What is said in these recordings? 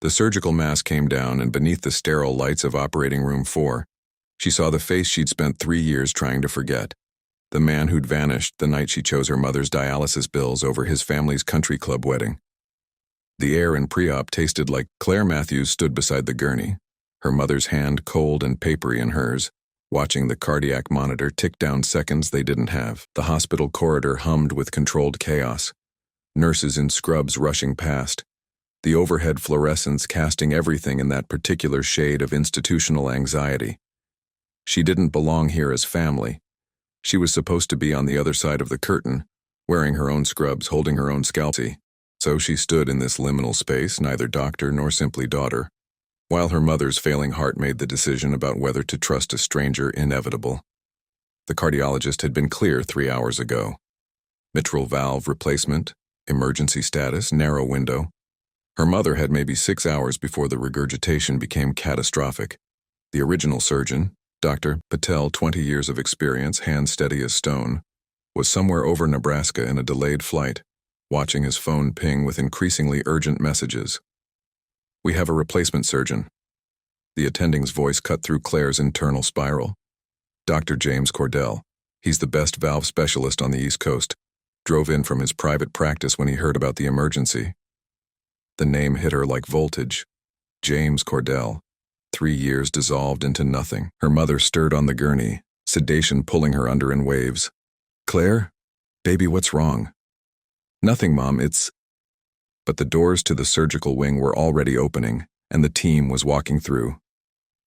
The surgical mask came down, and beneath the sterile lights of operating room 4, she saw the face she'd spent 3 years trying to forget. The man who'd vanished the night she chose her mother's dialysis bills over his family's country club wedding. The air in pre-op tasted like Claire Matthews stood beside the gurney, her mother's hand cold and papery in hers, watching the cardiac monitor tick down seconds they didn't have. The hospital corridor hummed with controlled chaos, nurses in scrubs rushing past, the overhead fluorescents casting everything in that particular shade of institutional anxiety. She didn't belong here as family. She was supposed to be on the other side of the curtain, wearing her own scrubs, holding her own scalpel. So she stood in this liminal space, neither doctor nor simply daughter, while her mother's failing heart made the decision about whether to trust a stranger inevitable. The cardiologist had been clear 3 hours ago. Mitral valve replacement, emergency status, narrow window. Her mother had maybe 6 hours before the regurgitation became catastrophic. The original surgeon, Dr. Patel, 20 years of experience, hand steady as stone, was somewhere over Nebraska in a delayed flight, watching his phone ping with increasingly urgent messages. "We have a replacement surgeon." The attending's voice cut through Claire's internal spiral. "Dr. James Cordell. He's the best valve specialist on the East Coast. Drove in from his private practice when he heard about the emergency." The name hit her like voltage. James Cordell. 3 years dissolved into nothing. Her mother stirred on the gurney, sedation pulling her under in waves. "Claire? Baby, what's wrong?" "Nothing, Mom, it's—" But the doors to the surgical wing were already opening, and the team was walking through.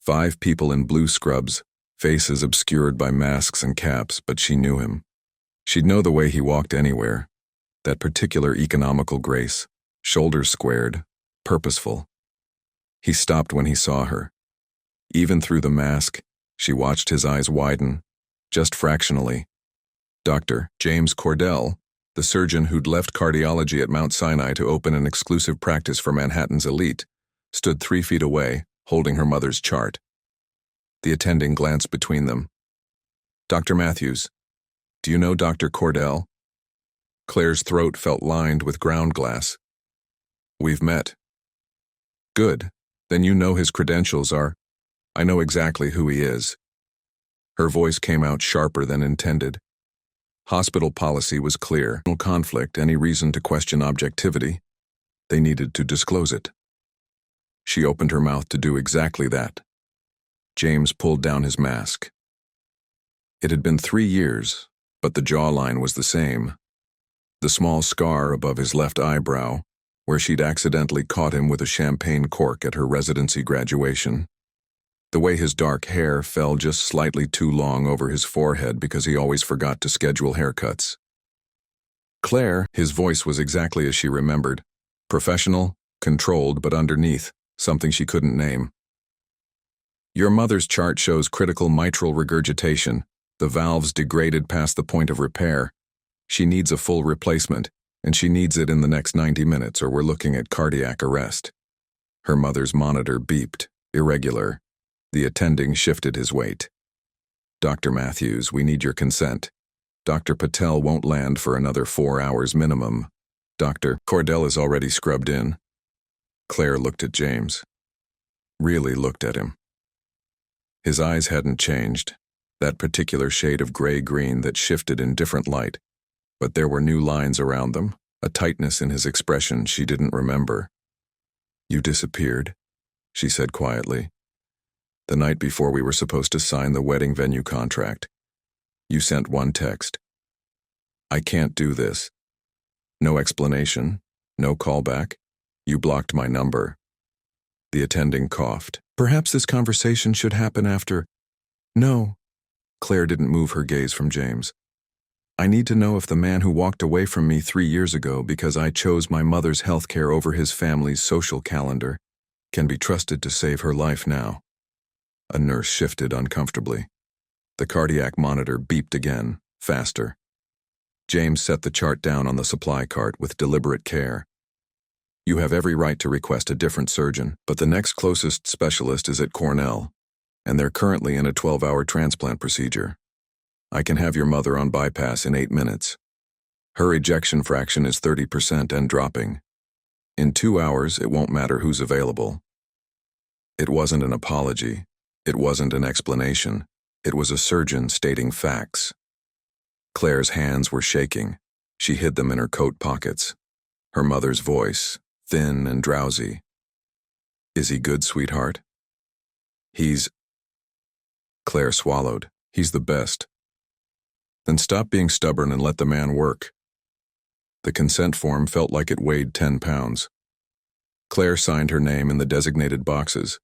5 people in blue scrubs, faces obscured by masks and caps, but she knew him. She'd know the way he walked anywhere. That particular economical grace, shoulders squared, purposeful. He stopped when he saw her. Even through the mask, she watched his eyes widen, just fractionally. Dr. James Cordell, the surgeon who'd left cardiology at Mount Sinai to open an exclusive practice for Manhattan's elite, stood 3 feet away, holding her mother's chart. The attending glanced between them. "Dr. Matthews, do you know Dr. Cordell?" Claire's throat felt lined with ground glass. "We've met." "Good. Then you know his credentials are—" "I know exactly who he is." Her voice came out sharper than intended. Hospital policy was clear. No conflict, any reason to question objectivity. They needed to disclose it. She opened her mouth to do exactly that. James pulled down his mask. It had been 3 years, but the jawline was the same. The small scar above his left eyebrow, where she'd accidentally caught him with a champagne cork at her residency graduation. The way his dark hair fell just slightly too long over his forehead because he always forgot to schedule haircuts. "Claire," his voice was exactly as she remembered. Professional, controlled, but underneath, something she couldn't name. "Your mother's chart shows critical mitral regurgitation. The valve's degraded past the point of repair. She needs a full replacement, and she needs it in the next 90 minutes or we're looking at cardiac arrest." Her mother's monitor beeped, irregular. The attending shifted his weight. "Dr. Matthews, we need your consent. Dr. Patel won't land for another 4 hours minimum. Dr. Cordell is already scrubbed in." Claire looked at James. Really looked at him. His eyes hadn't changed, that particular shade of gray-green that shifted in different light, but there were new lines around them, a tightness in his expression she didn't remember. "You disappeared," she said quietly. "The night before we were supposed to sign the wedding venue contract. You sent one text. 'I can't do this.' No explanation, no callback. You blocked my number." The attending coughed. "Perhaps this conversation should happen after—" "No." Claire didn't move her gaze from James. "I need to know if the man who walked away from me 3 years ago because I chose my mother's health care over his family's social calendar can be trusted to save her life now." A nurse shifted uncomfortably. The cardiac monitor beeped again, faster. James set the chart down on the supply cart with deliberate care. "You have every right to request a different surgeon, but the next closest specialist is at Cornell, and they're currently in a 12-hour transplant procedure. I can have your mother on bypass in 8 minutes. Her ejection fraction is 30% and dropping. In 2 hours, it won't matter who's available. It wasn't an apology. It wasn't an explanation. It was a surgeon stating facts. Claire's hands were shaking. She hid them in her coat pockets. Her mother's voice, thin and drowsy. "Is he good, sweetheart?" Claire swallowed. "He's the best." "Then stop being stubborn and let the man work." The consent form felt like it weighed 10 pounds. Claire signed her name in the designated boxes,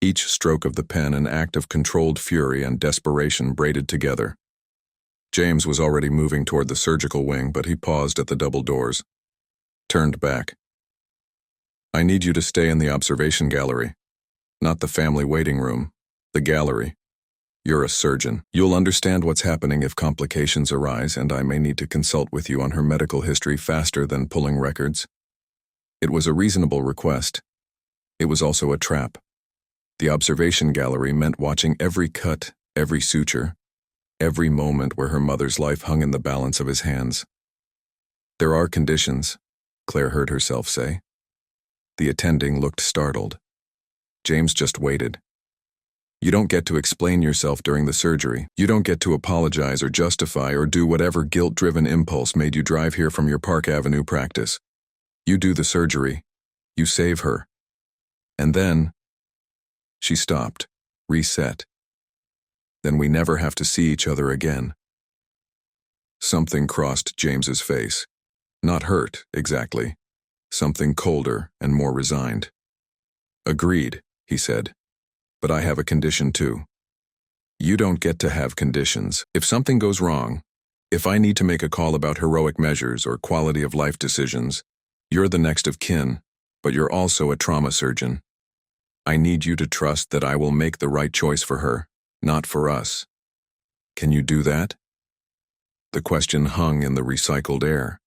each stroke of the pen an act of controlled fury and desperation braided together. James was already moving toward the surgical wing, but he paused at the double doors, turned back. "I need you to stay in the observation gallery. Not the family waiting room, the gallery. You're a surgeon. You'll understand what's happening if complications arise, and I may need to consult with you on her medical history faster than pulling records." It was a reasonable request. It was also a trap. The observation gallery meant watching every cut, every suture, every moment where her mother's life hung in the balance of his hands. "There are conditions," Claire heard herself say. The attending looked startled. James just waited. "You don't get to explain yourself during the surgery. You don't get to apologize or justify or do whatever guilt-driven impulse made you drive here from your Park Avenue practice. You do the surgery. You save her. And then..." She stopped, reset. "Then we never have to see each other again." Something crossed James's face. Not hurt, exactly. Something colder and more resigned. "Agreed," he said. "But I have a condition too." "You don't get to have conditions. If something goes wrong, if I need to make a call about heroic measures or quality of life decisions, you're the next of kin, but you're also a trauma surgeon. I need you to trust that I will make the right choice for her, not for us. Can you do that?" The question hung in the recycled air.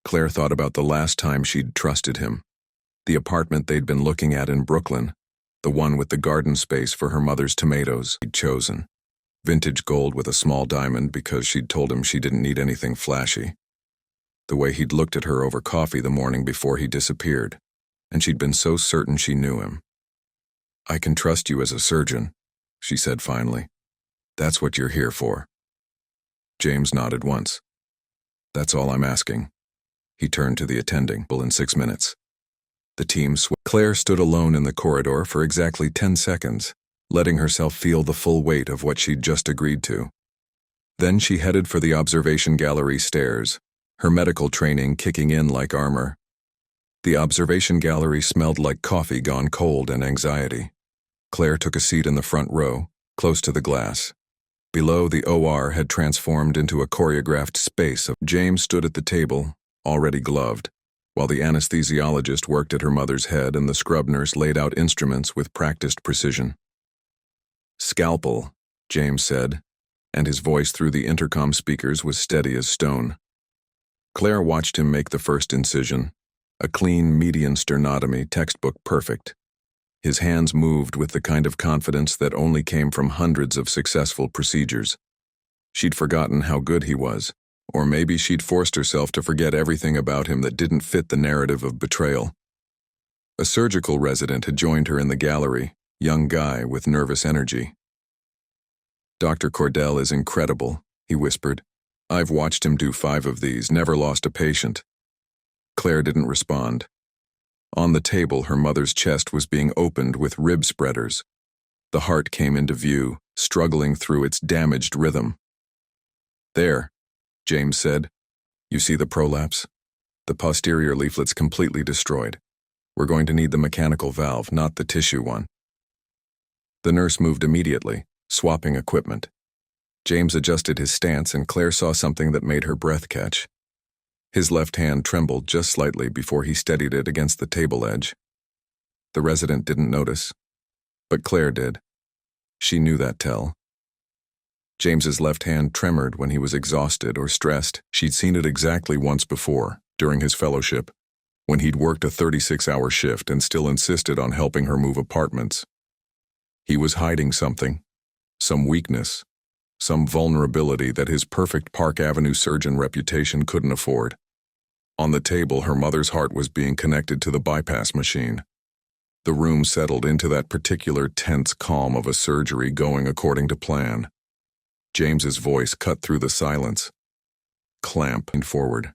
Claire thought about the last time she'd trusted him. The apartment they'd been looking at in Brooklyn, the one with the garden space for her mother's tomatoes he'd chosen. Vintage gold with a small diamond because she'd told him she didn't need anything flashy. The way he'd looked at her over coffee the morning before he disappeared, and she'd been so certain she knew him. "I can trust you as a surgeon," she said finally. "That's what you're here for." James nodded once. "That's all I'm asking." He turned to the attending. "In 6 minutes." The team Claire stood alone in the corridor for exactly 10 seconds, letting herself feel the full weight of what she'd just agreed to. Then she headed for the observation gallery stairs, her medical training kicking in like armor. The observation gallery smelled like coffee gone cold and anxiety. Claire took a seat in the front row, close to the glass. Below, the OR had transformed into a choreographed space. James stood at the table, already gloved, while the anesthesiologist worked at her mother's head and the scrub nurse laid out instruments with practiced precision. "Scalpel," James said, and his voice through the intercom speakers was steady as stone. Claire watched him make the first incision, a clean median sternotomy, textbook perfect. His hands moved with the kind of confidence that only came from hundreds of successful procedures. She'd forgotten how good he was, or maybe she'd forced herself to forget everything about him that didn't fit the narrative of betrayal. A surgical resident had joined her in the gallery, young guy with nervous energy. "Dr. Cordell is incredible," he whispered. "I've watched him do 5 of these, never lost a patient." Claire didn't respond. On the table, her mother's chest was being opened with rib spreaders. The heart came into view, struggling through its damaged rhythm. "There," James said. "You see the prolapse? The posterior leaflet's completely destroyed. We're going to need the mechanical valve, not the tissue one." The nurse moved immediately, swapping equipment. James adjusted his stance and Claire saw something that made her breath catch. His left hand trembled just slightly before he steadied it against the table edge. The resident didn't notice, but Claire did. She knew that tell. James's left hand tremored when he was exhausted or stressed. She'd seen it exactly once before, during his fellowship, when he'd worked a 36-hour shift and still insisted on helping her move apartments. He was hiding something, some weakness, some vulnerability that his perfect Park Avenue surgeon reputation couldn't afford. On the table, her mother's heart was being connected to the bypass machine. The room settled into that particular tense calm of a surgery going according to plan. James's voice cut through the silence. Clamp and forward.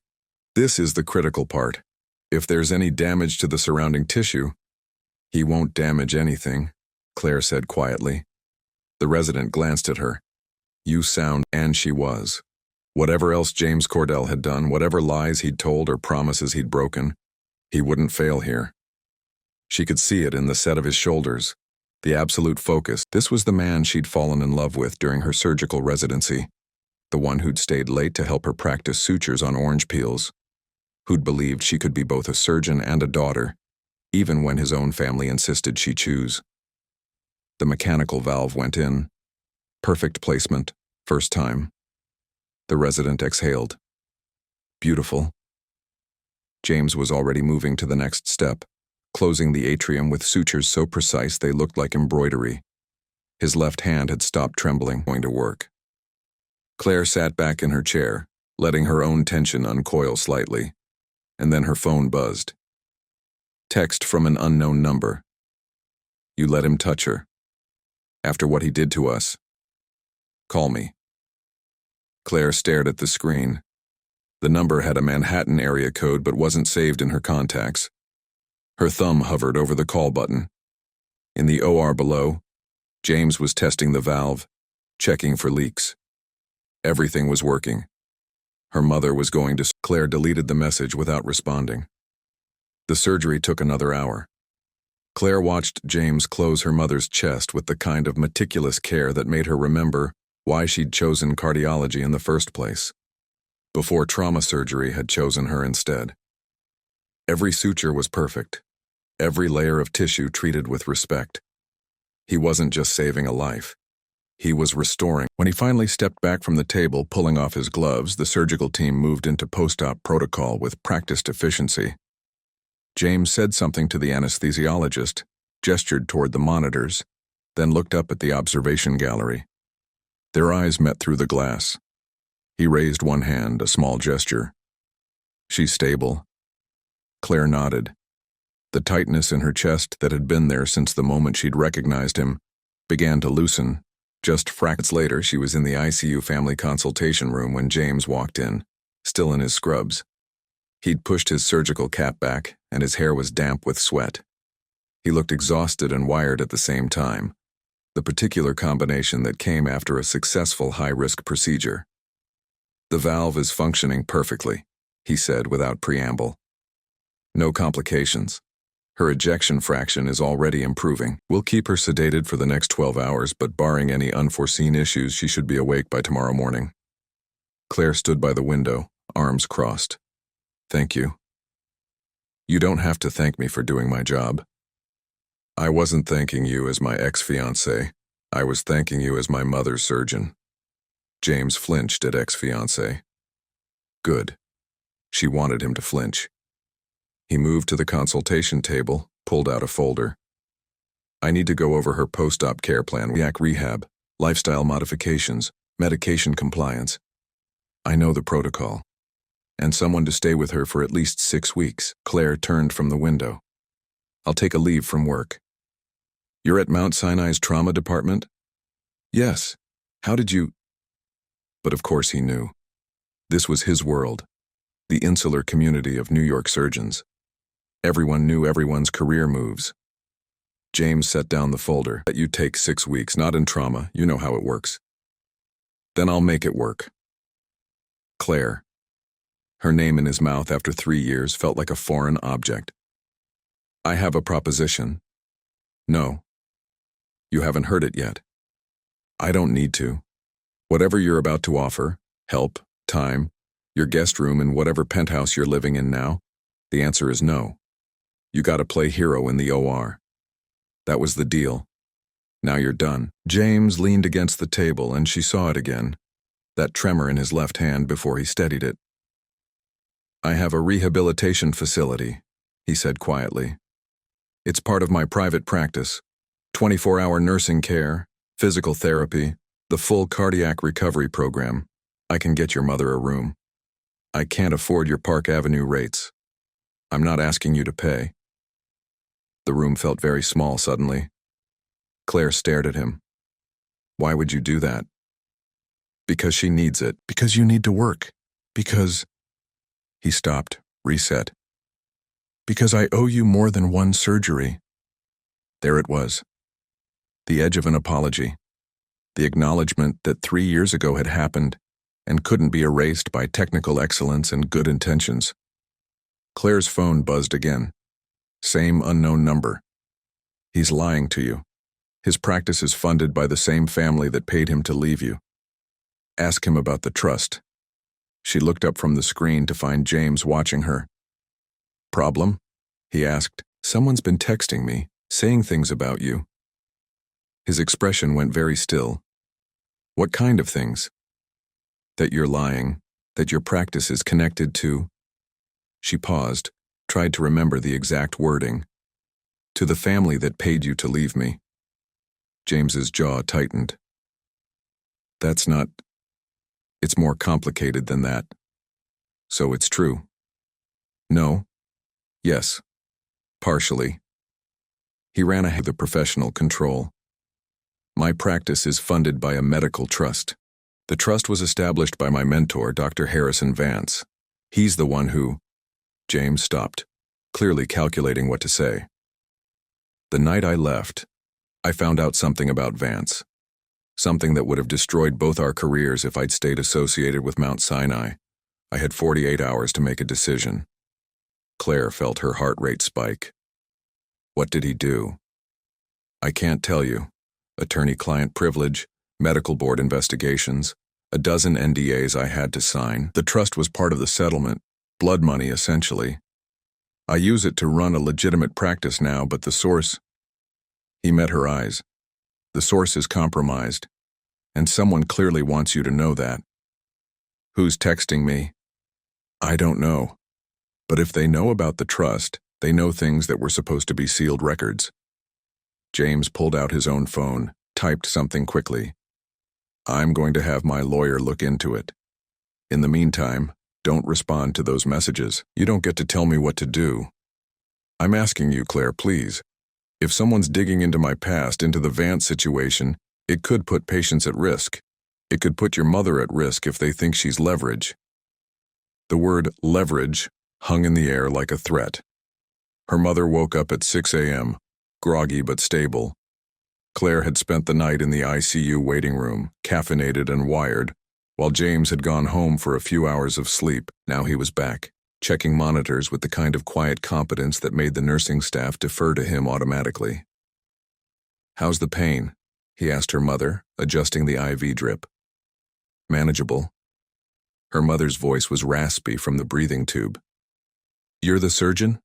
This is the critical part. If there's any damage to the surrounding tissue, he won't damage anything, Claire said quietly. The resident glanced at her. You sound, and she was. Whatever else James Cordell had done, whatever lies he'd told or promises he'd broken, he wouldn't fail here. She could see it in the set of his shoulders, the absolute focus. This was the man she'd fallen in love with during her surgical residency, the one who'd stayed late to help her practice sutures on orange peels, who'd believed she could be both a surgeon and a daughter, even when his own family insisted she choose. The mechanical valve went in. Perfect placement, first time. The resident exhaled. Beautiful. James was already moving to the next step, closing the atrium with sutures so precise they looked like embroidery. His left hand had stopped trembling, going to work. Claire sat back in her chair, letting her own tension uncoil slightly, and then her phone buzzed. Text from an unknown number. You let him touch her. After what he did to us. Call me. Claire stared at the screen. The number had a Manhattan area code but wasn't saved in her contacts. Her thumb hovered over the call button. In the OR below, James was testing the valve, checking for leaks. Everything was working. Her mother was going to... Claire deleted the message without responding. The surgery took another hour. Claire watched James close her mother's chest with the kind of meticulous care that made her remember why she'd chosen cardiology in the first place, before trauma surgery had chosen her instead. Every suture was perfect, every layer of tissue treated with respect. He wasn't just saving a life. He was restoring. When he finally stepped back from the table, pulling off his gloves, the surgical team moved into post-op protocol with practiced efficiency. James said something to the anesthesiologist, gestured toward the monitors, then looked up at the observation gallery. Their eyes met through the glass. He raised one hand, a small gesture. She's stable. Claire nodded. The tightness in her chest that had been there since the moment she'd recognized him began to loosen. Just fractions later, she was in the ICU family consultation room when James walked in, still in his scrubs. He'd pushed his surgical cap back, and his hair was damp with sweat. He looked exhausted and wired at the same time, the particular combination that came after a successful high-risk procedure. The valve is functioning perfectly, he said without preamble. No complications. Her ejection fraction is already improving. We'll keep her sedated for the next 12 hours, but barring any unforeseen issues, she should be awake by tomorrow morning. Claire stood by the window, arms crossed. Thank you. You don't have to thank me for doing my job. I wasn't thanking you as my ex-fiancé. I was thanking you as my mother's surgeon. James flinched at ex-fiancé. Good. She wanted him to flinch. He moved to the consultation table, pulled out a folder. I need to go over her post-op care plan, rehab, lifestyle modifications, medication compliance. I know the protocol. And someone to stay with her for at least 6 weeks. Claire turned from the window. I'll take a leave from work. You're at Mount Sinai's trauma department? Yes. How did you... But of course he knew. This was his world, the insular community of New York surgeons. Everyone knew everyone's career moves. James set down the folder. You take 6 weeks, not in trauma, you know how it works. Then I'll make it work. Claire. Her name in his mouth after 3 years felt like a foreign object. I have a proposition. No. You haven't heard it yet. I don't need to. Whatever you're about to offer, help, time, your guest room in whatever penthouse you're living in now, the answer is no. You gotta play hero in the OR. That was the deal. Now you're done. James leaned against the table and she saw it again, that tremor in his left hand before he steadied it. I have a rehabilitation facility, he said quietly. It's part of my private practice. 24-hour nursing care, physical therapy, the full cardiac recovery program. I can get your mother a room. I can't afford your Park Avenue rates. I'm not asking you to pay. The room felt very small suddenly. Claire stared at him. Why would you do that? Because she needs it. Because you need to work. Because... He stopped, reset. Because I owe you more than one surgery. There it was. The edge of an apology. The acknowledgement that 3 years ago had happened and couldn't be erased by technical excellence and good intentions. Claire's phone buzzed again. Same unknown number. He's lying to you. His practice is funded by the same family that paid him to leave you. Ask him about the trust. She looked up from the screen to find James watching her. Problem? He asked. Someone's been texting me, saying things about you. His expression went very still. What kind of things? That you're lying, that your practice is connected to... She paused, tried to remember the exact wording. To the family that paid you to leave me. James's jaw tightened. That's not... It's more complicated than that. So it's true. No. Yes. Partially. He ran ahead of the professional control. My practice is funded by a medical trust. The trust was established by my mentor, Dr. Harrison Vance. He's the one who... James stopped, clearly calculating what to say. The night I left, I found out something about Vance. Something that would have destroyed both our careers if I'd stayed associated with Mount Sinai. I had 48 hours to make a decision. Claire felt her heart rate spike. What did he do? I can't tell you. Attorney-client privilege, medical board investigations, a dozen NDAs I had to sign. The trust was part of the settlement, blood money essentially. I use it to run a legitimate practice now, but the source... He met her eyes. The source is compromised, and someone clearly wants you to know that. Who's texting me? I don't know. But if they know about the trust, they know things that were supposed to be sealed records. James pulled out his own phone, typed something quickly. I'm going to have my lawyer look into it. In the meantime, don't respond to those messages. You don't get to tell me what to do. I'm asking you, Claire, please. If someone's digging into my past, into the Vance situation, it could put patients at risk. It could put your mother at risk if they think she's leverage. The word leverage hung in the air like a threat. Her mother woke up at 6 a.m., groggy but stable. Claire had spent the night in the ICU waiting room, caffeinated and wired, while James had gone home for a few hours of sleep. Now he was back, checking monitors with the kind of quiet competence that made the nursing staff defer to him automatically. How's the pain? He asked her mother, adjusting the IV drip. Manageable. Her mother's voice was raspy from the breathing tube. You're the surgeon?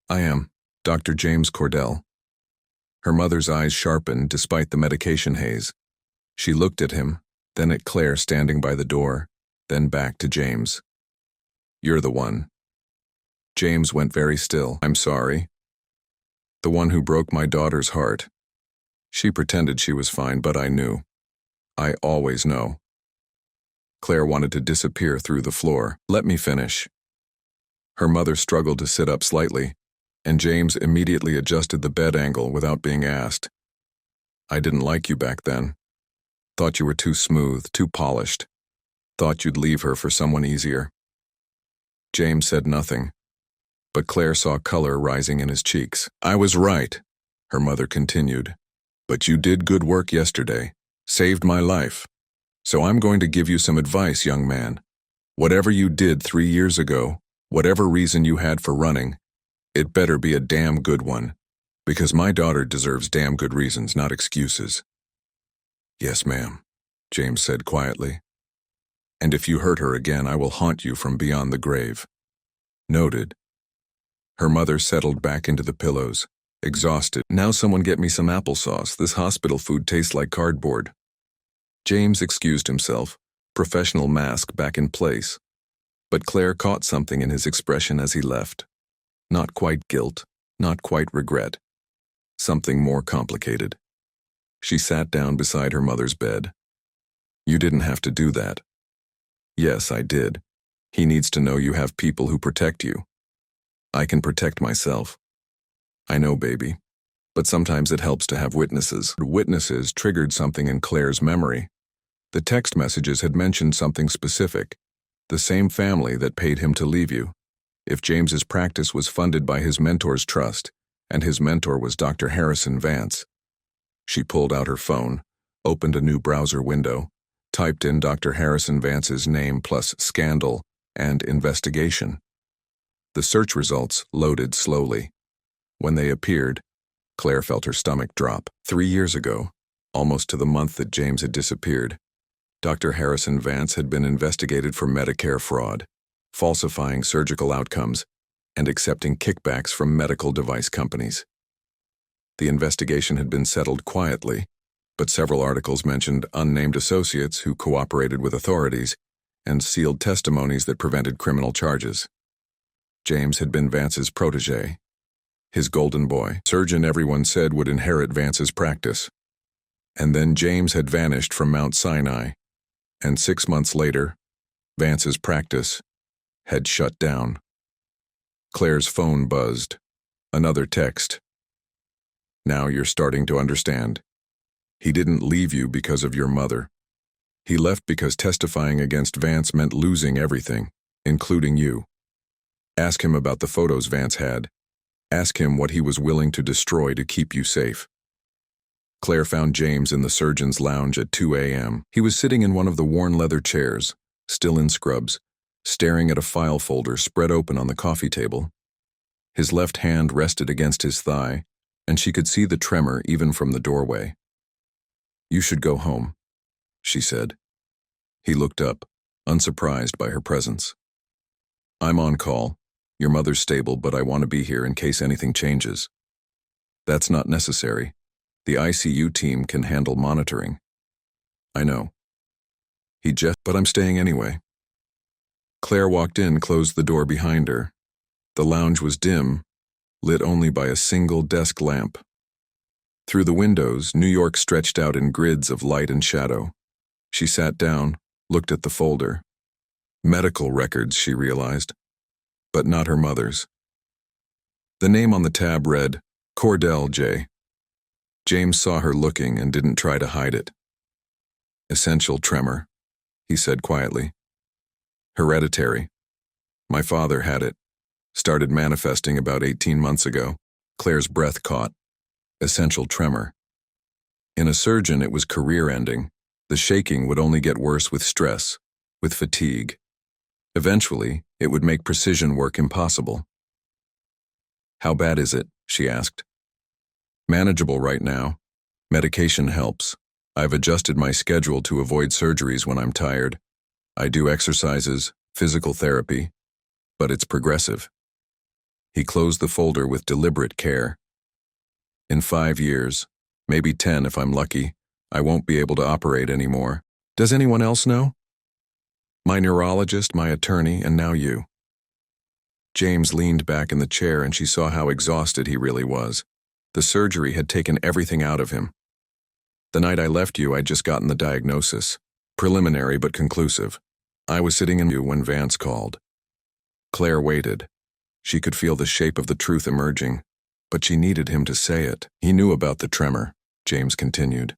I am, Dr. James Cordell. Her mother's eyes sharpened despite the medication haze. She looked at him, then at Claire standing by the door, then back to James. You're the one. James went very still. I'm sorry. The one who broke my daughter's heart. She pretended she was fine, but I knew. I always know. Claire wanted to disappear through the floor. Let me finish. Her mother struggled to sit up slightly, and James immediately adjusted the bed angle without being asked. I didn't like you back then. Thought you were too smooth, too polished. Thought you'd leave her for someone easier. James said nothing, but Claire saw color rising in his cheeks. I was right, her mother continued. But you did good work yesterday. Saved my life. So I'm going to give you some advice, young man. Whatever you did 3 years ago, whatever reason you had for running, it better be a damn good one, because my daughter deserves damn good reasons, not excuses. Yes, ma'am, James said quietly. And if you hurt her again, I will haunt you from beyond the grave. Noted. Her mother settled back into the pillows, exhausted. Now someone get me some applesauce. This hospital food tastes like cardboard. James excused himself, professional mask back in place. But Claire caught something in his expression as he left. Not quite guilt, not quite regret. Something more complicated. She sat down beside her mother's bed. You didn't have to do that. Yes, I did. He needs to know you have people who protect you. I can protect myself. I know, baby. But sometimes it helps to have witnesses. Witnesses triggered something in Claire's memory. The text messages had mentioned something specific. The same family that paid him to leave you. If James's practice was funded by his mentor's trust, and his mentor was Dr. Harrison Vance. She pulled out her phone, opened a new browser window, typed in Dr. Harrison Vance's name plus scandal and investigation. The search results loaded slowly. When they appeared, Claire felt her stomach drop. 3 years ago, almost to the month that James had disappeared, Dr. Harrison Vance had been investigated for Medicare fraud, falsifying surgical outcomes, and accepting kickbacks from medical device companies. The investigation had been settled quietly, but several articles mentioned unnamed associates who cooperated with authorities and sealed testimonies that prevented criminal charges. James had been Vance's protege, his golden boy, surgeon everyone said would inherit Vance's practice. And then James had vanished from Mount Sinai, and 6 months later, Vance's practice had shut down. Claire's phone buzzed. Another text. Now you're starting to understand. He didn't leave you because of your mother. He left because testifying against Vance meant losing everything, including you. Ask him about the photos Vance had. Ask him what he was willing to destroy to keep you safe. Claire found James in the surgeon's lounge at 2 a.m. He was sitting in one of the worn leather chairs, still in scrubs, staring at a file folder spread open on the coffee table. His left hand rested against his thigh, and she could see the tremor even from the doorway. "You should go home," she said. He looked up, unsurprised by her presence. "I'm on call. Your mother's stable, but I want to be here in case anything changes." "That's not necessary. The ICU team can handle monitoring." "I know." But I'm staying anyway." Claire walked in, closed the door behind her. The lounge was dim, lit only by a single desk lamp. Through the windows, New York stretched out in grids of light and shadow. She sat down, looked at the folder. Medical records, she realized, but not her mother's. The name on the tab read, Cordell J. James saw her looking and didn't try to hide it. "Essential tremor," he said quietly. "Hereditary. My father had it. Started manifesting about 18 months ago." Claire's breath caught. Essential tremor. In a surgeon, it was career-ending. The shaking would only get worse with stress, with fatigue. Eventually, it would make precision work impossible. "How bad is it?" she asked. "Manageable right now. Medication helps. I've adjusted my schedule to avoid surgeries when I'm tired. I do exercises, physical therapy, but it's progressive." He closed the folder with deliberate care. "In 5 years, maybe 10 if I'm lucky, I won't be able to operate anymore. Does anyone else know?" "My neurologist, my attorney, and now you." James leaned back in the chair and she saw how exhausted he really was. The surgery had taken everything out of him. "The night I left you, I'd just gotten the diagnosis. Preliminary but conclusive. I was sitting in you when Vance called." Claire waited. She could feel the shape of the truth emerging, but she needed him to say it. "He knew about the tremor," James continued.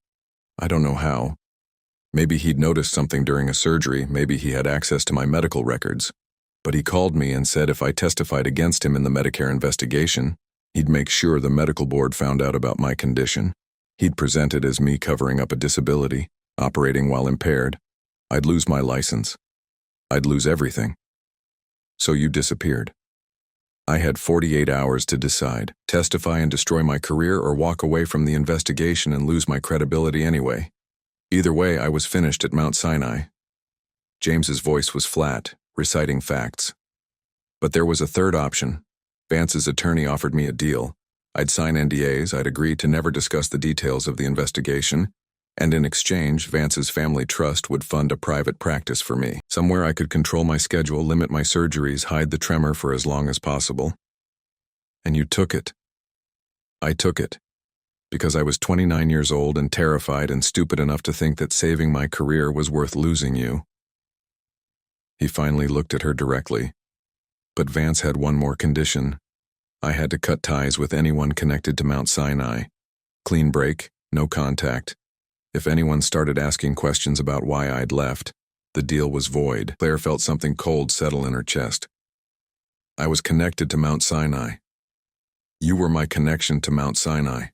"I don't know how. Maybe he'd noticed something during a surgery, maybe he had access to my medical records. But he called me and said if I testified against him in the Medicare investigation, he'd make sure the medical board found out about my condition. He'd present it as me covering up a disability, operating while impaired. I'd lose my license. I'd lose everything. So you disappeared. I had 48 hours to decide, testify and destroy my career or walk away from the investigation and lose my credibility anyway. Either way, I was finished at Mount Sinai." James's voice was flat, reciting facts. "But there was a third option. Vance's attorney offered me a deal. I'd sign NDAs, I'd agree to never discuss the details of the investigation, and in exchange, Vance's family trust would fund a private practice for me. Somewhere I could control my schedule, limit my surgeries, hide the tremor for as long as possible. And you took it." "I took it. Because I was 29 years old and terrified and stupid enough to think that saving my career was worth losing you." He finally looked at her directly. But Vance had one more condition. I had to cut ties with anyone connected to Mount Sinai. Clean break, no contact. If anyone started asking questions about why I'd left, the deal was void. Claire felt something cold settle in her chest. I was connected to Mount Sinai. You were my connection to Mount Sinai.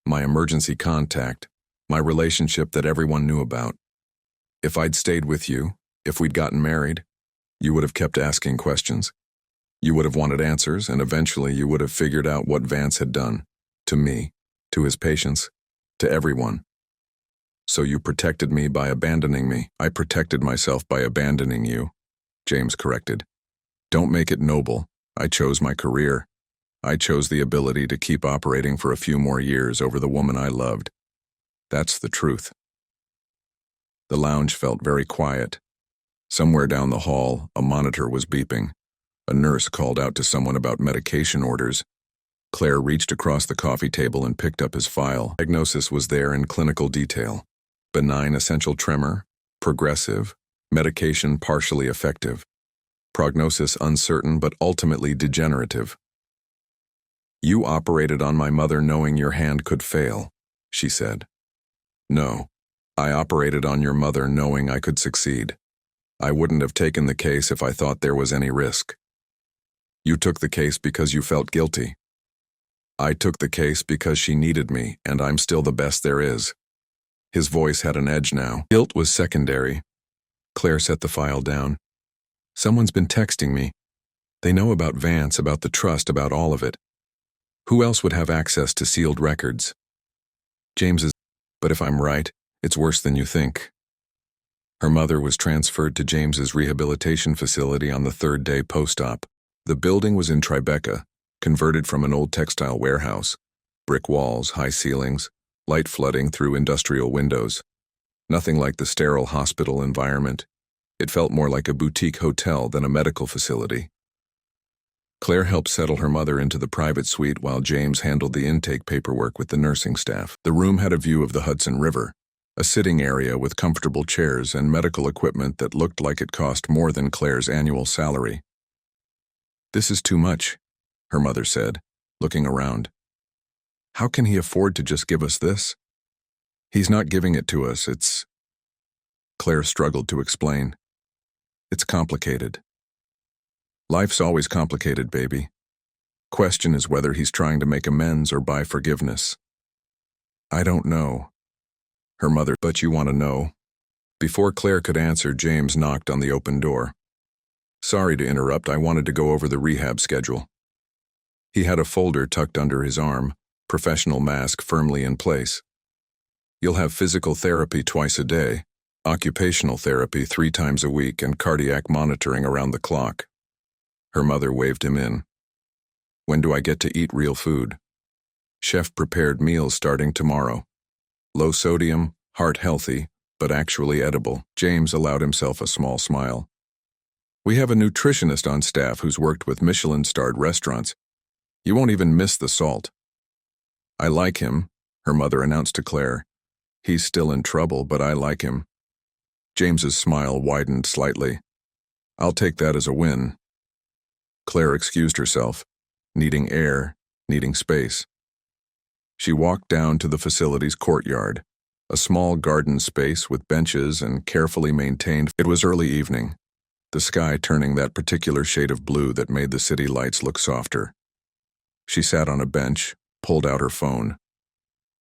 My emergency contact. My relationship that everyone knew about. If I'd stayed with you, if we'd gotten married, you would have kept asking questions. You would have wanted answers, and eventually you would have figured out what Vance had done. To me, to his patients, to everyone. So you protected me by abandoning me. I protected myself by abandoning you, James corrected. Don't make it noble. I chose my career. I chose the ability to keep operating for a few more years over the woman I loved. That's the truth. The lounge felt very quiet. Somewhere down the hall, a monitor was beeping. A nurse called out to someone about medication orders. Claire reached across the coffee table and picked up his file. Diagnosis was there in clinical detail. Benign essential tremor, progressive, medication partially effective. Prognosis uncertain but ultimately degenerative. You operated on my mother knowing your hand could fail, she said. No, I operated on your mother knowing I could succeed. I wouldn't have taken the case if I thought there was any risk. You took the case because you felt guilty. I took the case because she needed me, and I'm still the best there is. His voice had an edge now. Guilt was secondary. Claire set the file down. Someone's been texting me. They know about Vance, about the trust, about all of it. Who else would have access to sealed records? But if I'm right, it's worse than you think. Her mother was transferred to James's rehabilitation facility on the third day post-op. The building was in Tribeca, converted from an old textile warehouse. Brick walls, high ceilings, light flooding through industrial windows. Nothing like the sterile hospital environment. It felt more like a boutique hotel than a medical facility. Claire helped settle her mother into the private suite while James handled the intake paperwork with the nursing staff. The room had a view of the Hudson River, a sitting area with comfortable chairs and medical equipment that looked like it cost more than Claire's annual salary. This is too much, her mother said, looking around. How can he afford to just give us this? He's not giving it to us, it's... Claire struggled to explain. It's complicated. Life's always complicated, baby. Question is whether he's trying to make amends or buy forgiveness. I don't know. Her mother, but you want to know. Before Claire could answer, James knocked on the open door. Sorry to interrupt, I wanted to go over the rehab schedule. He had a folder tucked under his arm, professional mask firmly in place. You'll have physical therapy twice a day, occupational therapy 3 times a week, and cardiac monitoring around the clock. Her mother waved him in. When do I get to eat real food? Chef-prepared meals starting tomorrow. Low sodium, heart healthy, but actually edible. James allowed himself a small smile. We have a nutritionist on staff who's worked with Michelin-starred restaurants. You won't even miss the salt. I like him, her mother announced to Claire. He's still in trouble, but I like him. James's smile widened slightly. I'll take that as a win. Claire excused herself, needing air, needing space. She walked down to the facility's courtyard, a small garden space with benches and carefully maintained. It was early evening, the sky turning that particular shade of blue that made the city lights look softer. She sat on a bench, pulled out her phone.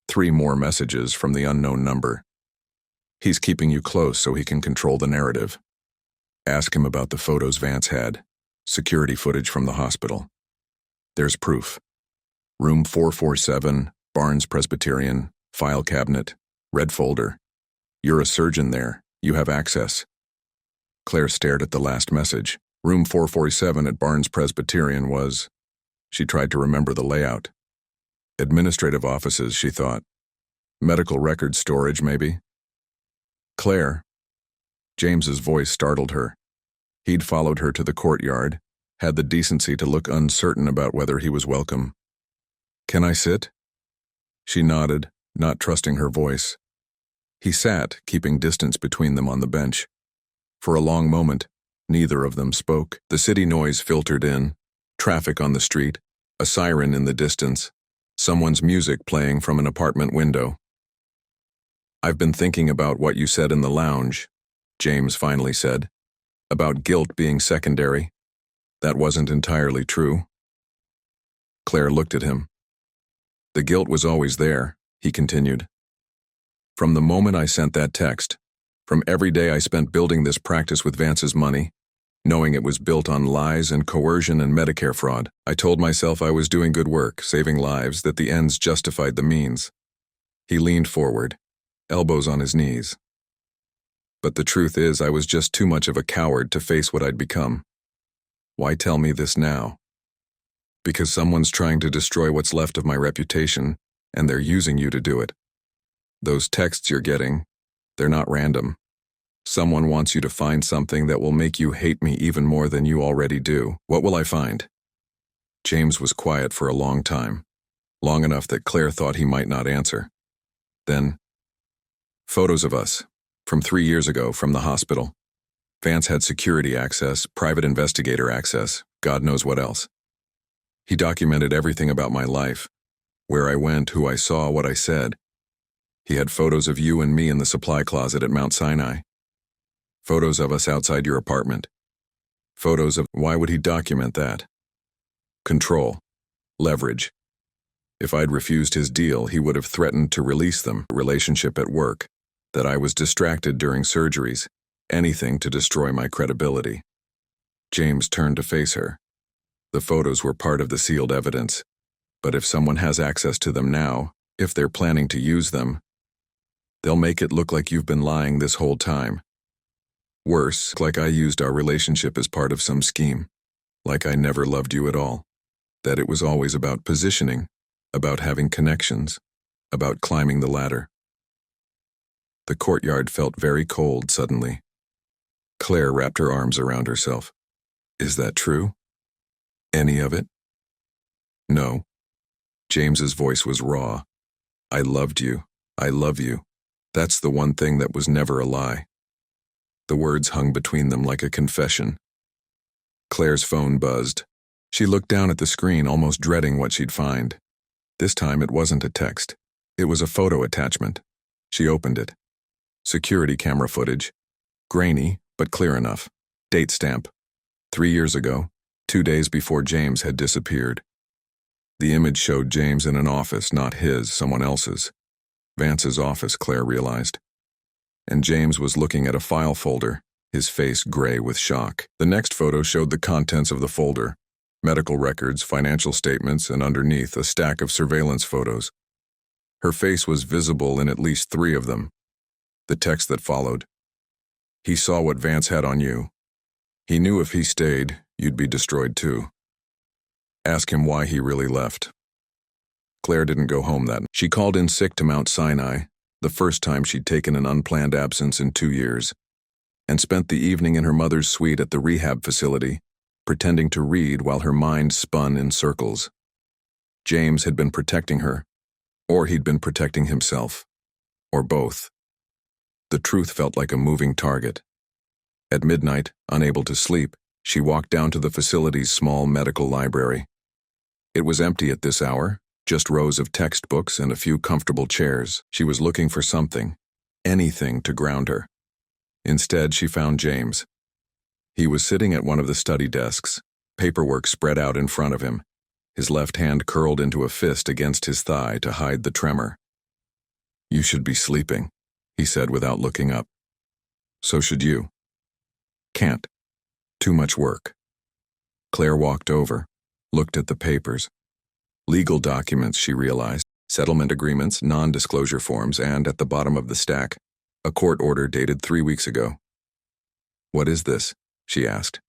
3 more messages from the unknown number. He's keeping you close so he can control the narrative. Ask him about the photos Vance had. Security footage from the hospital. There's proof. Room 447, Barnes Presbyterian, file cabinet, red folder. You're a surgeon there. You have access. Claire stared at the last message. Room 447 at Barnes Presbyterian was... She tried to remember the layout. Administrative offices, she thought. Medical record storage, maybe? Claire. James's voice startled her. He'd followed her to the courtyard, had the decency to look uncertain about whether he was welcome. Can I sit? She nodded, not trusting her voice. He sat, keeping distance between them on the bench. For a long moment, Neither of them spoke. The city noise filtered in, traffic on the street, a siren in the distance, someone's music playing from an apartment window. "I've been thinking about what you said in the lounge," James finally said, "about guilt being secondary. That wasn't entirely true." Claire looked at him. "The guilt was always there," he continued. "From the moment I sent that text, from every day I spent building this practice with Vance's money, knowing it was built on lies and coercion and Medicare fraud, I told myself I was doing good work, saving lives, that the ends justified the means." He leaned forward, elbows on his knees. "But the truth is I was just too much of a coward to face what I'd become. Why tell me this now? Because someone's trying to destroy what's left of my reputation, and they're using you to do it. Those texts you're getting, they're not random. Someone wants you to find something that will make you hate me even more than you already do. What will I find?" James was quiet for a long time, long enough that Claire thought he might not answer. Then, "Photos of us, from 3 years ago, from the hospital. Vance had security access, private investigator access, God knows what else. He documented everything about my life, where I went, who I saw, what I said. He had photos of you and me in the supply closet at Mount Sinai. Photos of us outside your apartment. Photos of—" Why would he document that? Control. Leverage. If I'd refused his deal, he would have threatened to release them. Relationship at work. That I was distracted during surgeries. Anything to destroy my credibility. James turned to face her. The photos were part of the sealed evidence. But if someone has access to them now, if they're planning to use them, they'll make it look like you've been lying this whole time. Worse, like I used our relationship as part of some scheme. Like I never loved you at all. That it was always about positioning, about having connections, about climbing the ladder. The courtyard felt very cold suddenly. Claire wrapped her arms around herself. "Is that true? Any of it?" "No." James's voice was raw. "I loved you. I love you. That's the one thing that was never a lie." The words hung between them like a confession. Claire's phone buzzed. She looked down at the screen, almost dreading what she'd find. This time it wasn't a text. It was a photo attachment. She opened it. Security camera footage. Grainy, but clear enough. Date stamp. 3 years ago, 2 days before James had disappeared. The image showed James in an office, not his, someone else's. Vance's office, Claire realized. And James was looking at a file folder, his face gray with shock. The next photo showed the contents of the folder. Medical records, financial statements, and underneath a stack of surveillance photos. Her face was visible in at least 3 of them. The text that followed. "He saw what Vance had on you. He knew if he stayed, you'd be destroyed too. Ask him why he really left." Claire didn't go home that night. She called in sick to Mount Sinai, the first time she'd taken an unplanned absence in 2 years, and spent the evening in her mother's suite at the rehab facility, pretending to read while her mind spun in circles. James had been protecting her, or he'd been protecting himself, or both. The truth felt like a moving target. At midnight, unable to sleep, she walked down to the facility's small medical library. It was empty at this hour, just rows of textbooks and a few comfortable chairs. She was looking for something, anything to ground her. Instead, she found James. He was sitting at one of the study desks, paperwork spread out in front of him, his left hand curled into a fist against his thigh to hide the tremor. "You should be sleeping," he said without looking up. "So should you." "Can't. Too much work." Claire walked over, looked at the papers. Legal documents, she realized, settlement agreements, non-disclosure forms, and, at the bottom of the stack, a court order dated 3 weeks ago. "What is this?" she asked.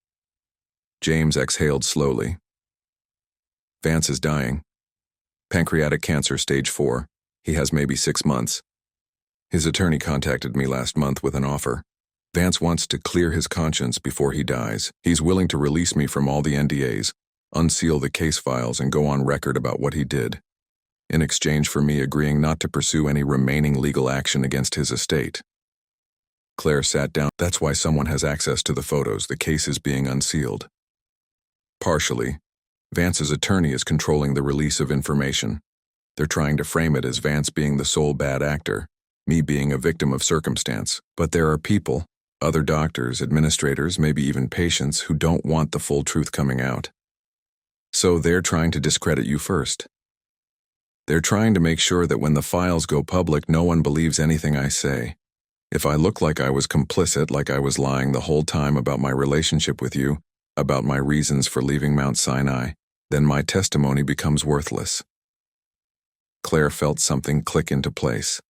James exhaled slowly. "Vance is dying. Pancreatic cancer, stage 4. He has maybe 6 months. His attorney contacted me last month with an offer. Vance wants to clear his conscience before he dies. He's willing to release me from all the NDAs, unseal the case files, and go on record about what he did, in exchange for me agreeing not to pursue any remaining legal action against his estate." Claire sat down. That's why someone has access to the photos. The case is being unsealed. Partially, Vance's attorney is controlling the release of information. They're trying to frame it as Vance being the sole bad actor, me being a victim of circumstance. But there are people, other doctors, administrators, maybe even patients, who don't want the full truth coming out. So they're trying to discredit you first. They're trying to make sure that when the files go public, no one believes anything I say. If I look like I was complicit, like I was lying the whole time about my relationship with you, about my reasons for leaving Mount Sinai, then my testimony becomes worthless. Claire felt something click into place.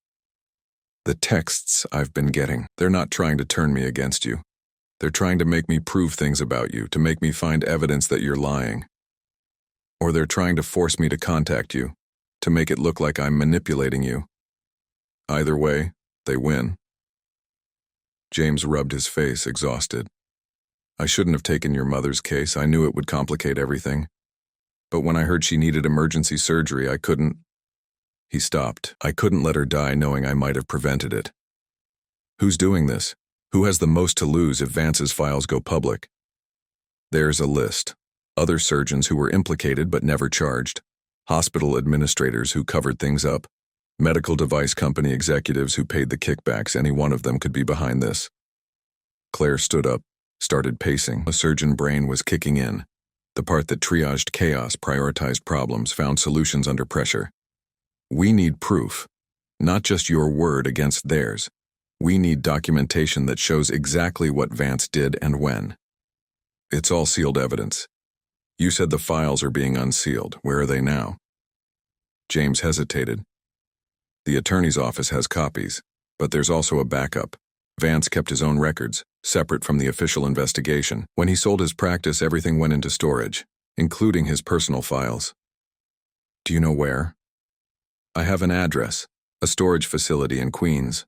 The texts I've been getting, they're not trying to turn me against you. They're trying to make me prove things about you, to make me find evidence that you're lying. Or they're trying to force me to contact you, to make it look like I'm manipulating you. Either way, they win. James rubbed his face, exhausted. I shouldn't have taken your mother's case. I knew it would complicate everything. But when I heard she needed emergency surgery, I couldn't. He stopped. I couldn't let her die knowing I might have prevented it. Who's doing this? Who has the most to lose if Vance's files go public? There's a list. Other surgeons who were implicated but never charged. Hospital administrators who covered things up. Medical device company executives who paid the kickbacks. Any one of them could be behind this. Claire stood up, started pacing. A surgeon brain was kicking in. The part that triaged chaos, prioritized problems, found solutions under pressure. We need proof, not just your word against theirs. We need documentation that shows exactly what Vance did and when. It's all sealed evidence. You said the files are being unsealed. Where are they now? James hesitated. The attorney's office has copies, but there's also a backup. Vance kept his own records, separate from the official investigation. When he sold his practice, everything went into storage, including his personal files. Do you know where? I have an address, a storage facility in Queens.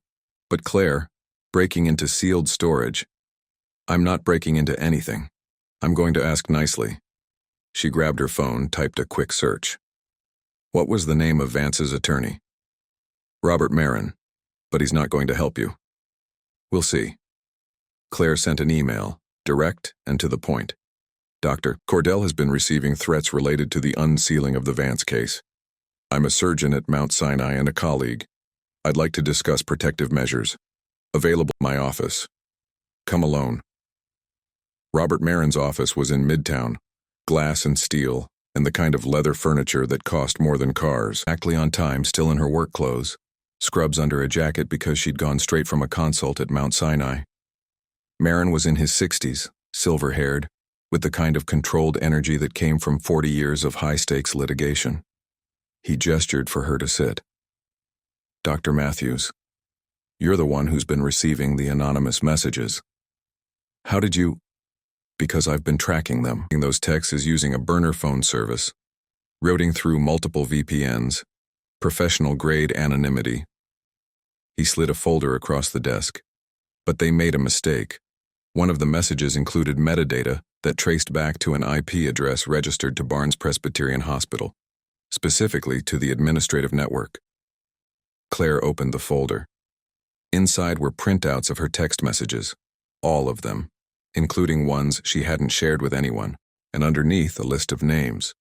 But Claire, breaking into sealed storage. I'm not breaking into anything. I'm going to ask nicely. She grabbed her phone, typed a quick search. What was the name of Vance's attorney? Robert Marin, but he's not going to help you. We'll see. Claire sent an email, direct and to the point. Dr. Cordell has been receiving threats related to the unsealing of the Vance case. I'm a surgeon at Mount Sinai and a colleague. I'd like to discuss protective measures. Available in my office. Come alone. Robert Marin's office was in Midtown, glass and steel, and the kind of leather furniture that cost more than cars. Exactly on time, still in her work clothes. Scrubs under a jacket because she'd gone straight from a consult at Mount Sinai. Marin was in his 60s, silver-haired, with the kind of controlled energy that came from 40 years of high-stakes litigation. He gestured for her to sit. Dr. Matthews, you're the one who's been receiving the anonymous messages. How did you? Because I've been tracking them. Those texts is using a burner phone service, routing through multiple VPNs, professional-grade anonymity. He slid a folder across the desk. But they made a mistake. One of the messages included metadata that traced back to an IP address registered to Barnes Presbyterian Hospital, specifically to the administrative network. Claire opened the folder. Inside were printouts of her text messages, all of them, including ones she hadn't shared with anyone, and underneath a list of names.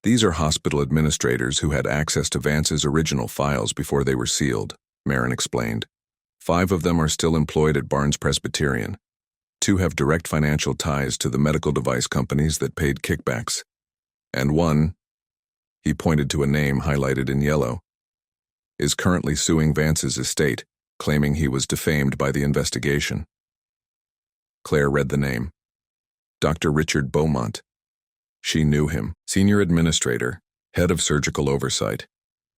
These are hospital administrators who had access to Vance's original files before they were sealed, Marin explained. 5 of them are still employed at Barnes Presbyterian. 2 have direct financial ties to the medical device companies that paid kickbacks. And 1, he pointed to a name highlighted in yellow, is currently suing Vance's estate, claiming he was defamed by the investigation. Claire read the name. Dr. Richard Beaumont. She knew him, senior administrator, head of surgical oversight,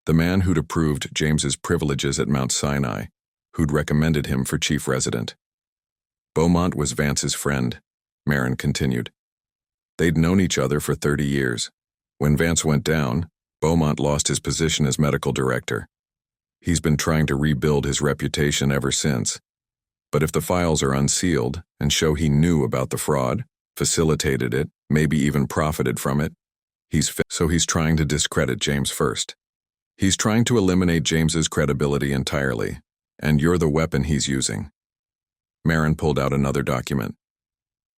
the man who'd approved James's privileges at Mount Sinai, who'd recommended him for chief resident. Beaumont was Vance's friend, Marin continued. They'd known each other for 30 years. When Vance went down, Beaumont lost his position as medical director. He's been trying to rebuild his reputation ever since. But if the files are unsealed and show he knew about the fraud, facilitated it, maybe even profited from it, so he's trying to discredit James first. He's trying to eliminate James's credibility entirely, and you're the weapon he's using. Marin pulled out another document.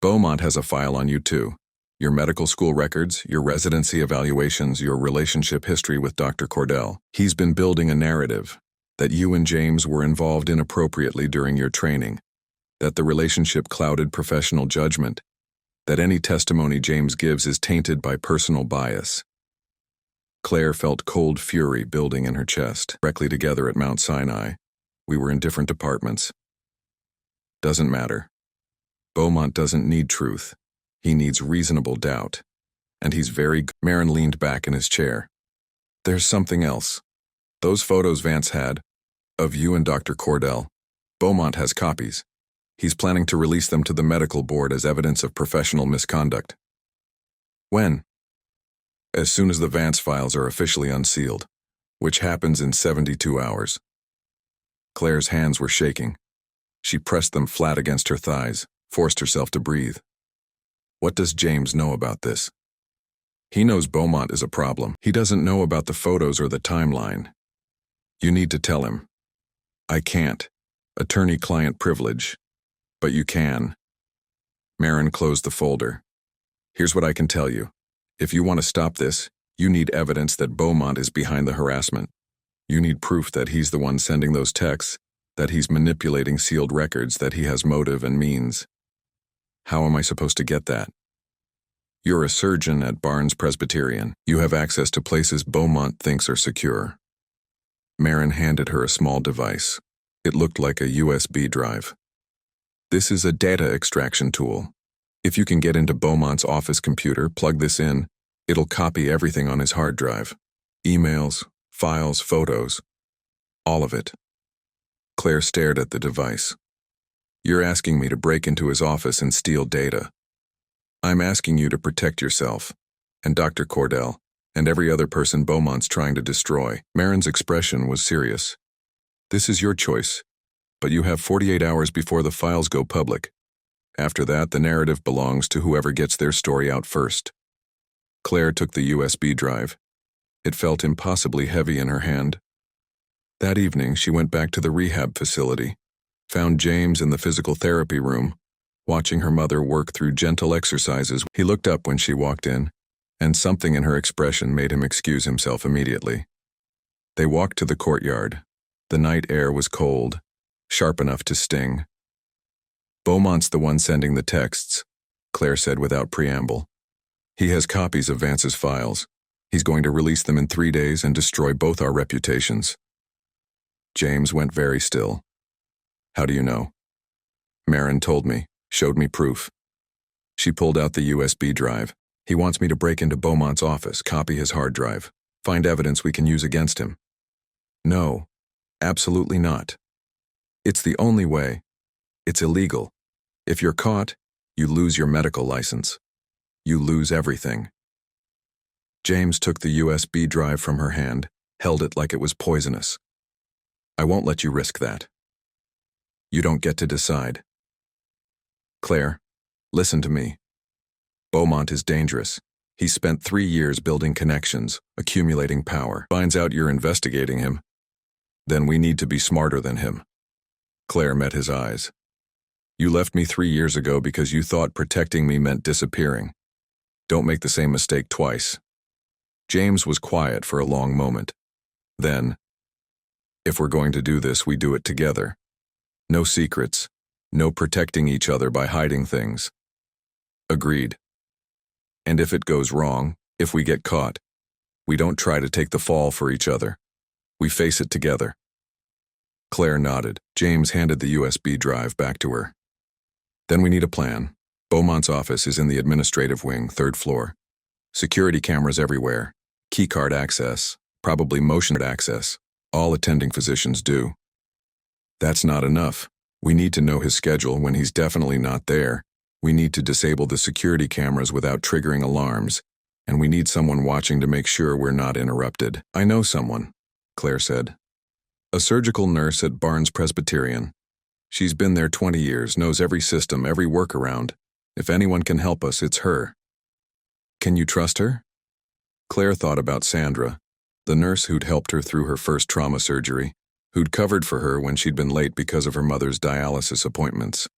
Beaumont has a file on you too. Your medical school records, your residency evaluations, your relationship history with Dr. Cordell. He's been building a narrative that you and James were involved inappropriately during your training, that the relationship clouded professional judgment, that any testimony James gives is tainted by personal bias. Claire felt cold fury building in her chest. Directly together at Mount Sinai, we were in different departments. Doesn't matter. Beaumont doesn't need truth. He needs reasonable doubt. And he's very good. Marin leaned back in his chair. There's something else. Those photos Vance had, of you and Dr. Cordell, Beaumont has copies. He's planning to release them to the medical board as evidence of professional misconduct. When? As soon as the Vance files are officially unsealed, which happens in 72 hours. Claire's hands were shaking. She pressed them flat against her thighs, forced herself to breathe. What does James know about this? He knows Beaumont is a problem. He doesn't know about the photos or the timeline. You need to tell him. I can't. Attorney-client privilege. But you can. Marin closed the folder. Here's what I can tell you. If you want to stop this, you need evidence that Beaumont is behind the harassment. You need proof that he's the one sending those texts, that he's manipulating sealed records, that he has motive and means. How am I supposed to get that? You're a surgeon at Barnes Presbyterian. You have access to places Beaumont thinks are secure. Marin handed her a small device. It looked like a USB drive. This is a data extraction tool. If you can get into Beaumont's office computer, plug this in, it'll copy everything on his hard drive. Emails, files, photos. All of it. Claire stared at the device. You're asking me to break into his office and steal data. I'm asking you to protect yourself, and Dr. Cordell, and every other person Beaumont's trying to destroy. Marin's expression was serious. This is your choice, but you have 48 hours before the files go public. After that, the narrative belongs to whoever gets their story out first. Claire took the USB drive. It felt impossibly heavy in her hand. That evening, she went back to the rehab facility, found James in the physical therapy room, watching her mother work through gentle exercises. He looked up when she walked in, and something in her expression made him excuse himself immediately. They walked to the courtyard. The night air was cold, sharp enough to sting. Beaumont's the one sending the texts, Claire said without preamble. He has copies of Vance's files. He's going to release them in 3 days and destroy both our reputations. James went very still. How do you know? Marin told me, showed me proof. She pulled out the USB drive. He wants me to break into Beaumont's office, copy his hard drive, find evidence we can use against him. No, absolutely not. It's the only way. It's illegal. If you're caught, you lose your medical license. You lose everything. James took the USB drive from her hand, held it like it was poisonous. I won't let you risk that. You don't get to decide. Claire, listen to me. Beaumont is dangerous. He spent 3 years building connections, accumulating power. Finds out you're investigating him. Then we need to be smarter than him. Claire met his eyes. You left me 3 years ago because you thought protecting me meant disappearing. Don't make the same mistake twice. James was quiet for a long moment. Then, if we're going to do this, we do it together. No secrets. No protecting each other by hiding things. Agreed. And if it goes wrong, if we get caught, we don't try to take the fall for each other. We face it together. Claire nodded. James handed the USB drive back to her. Then we need a plan. Beaumont's office is in the administrative wing, 3rd floor. Security cameras everywhere. Keycard access, probably motion access. All attending physicians do. That's not enough. We need to know his schedule when he's definitely not there. We need to disable the security cameras without triggering alarms, and we need someone watching to make sure we're not interrupted. I know someone, Claire said. A surgical nurse at Barnes Presbyterian. She's been there 20 years, knows every system, every workaround. If anyone can help us, it's her. Can you trust her? Claire thought about Sandra, the nurse who'd helped her through her first trauma surgery, who'd covered for her when she'd been late because of her mother's dialysis appointments.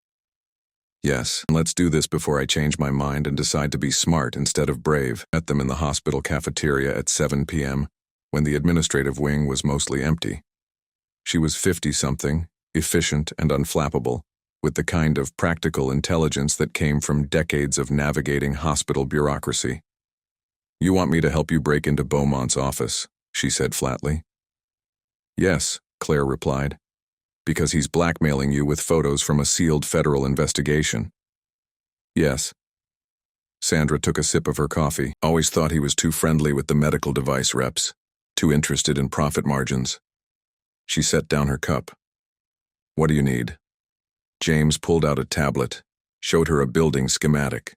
Yes, let's do this before I change my mind and decide to be smart instead of brave. Met them in the hospital cafeteria at 7 p.m., when the administrative wing was mostly empty. She was 50-something, efficient and unflappable, with the kind of practical intelligence that came from decades of navigating hospital bureaucracy. "You want me to help you break into Beaumont's office," she said flatly. "Yes," Claire replied, "because he's blackmailing you with photos from a sealed federal investigation." "Yes." Sandra took a sip of her coffee. Always thought he was too friendly with the medical device reps, too interested in profit margins. She set down her cup. "What do you need?" James pulled out a tablet, showed her a building schematic.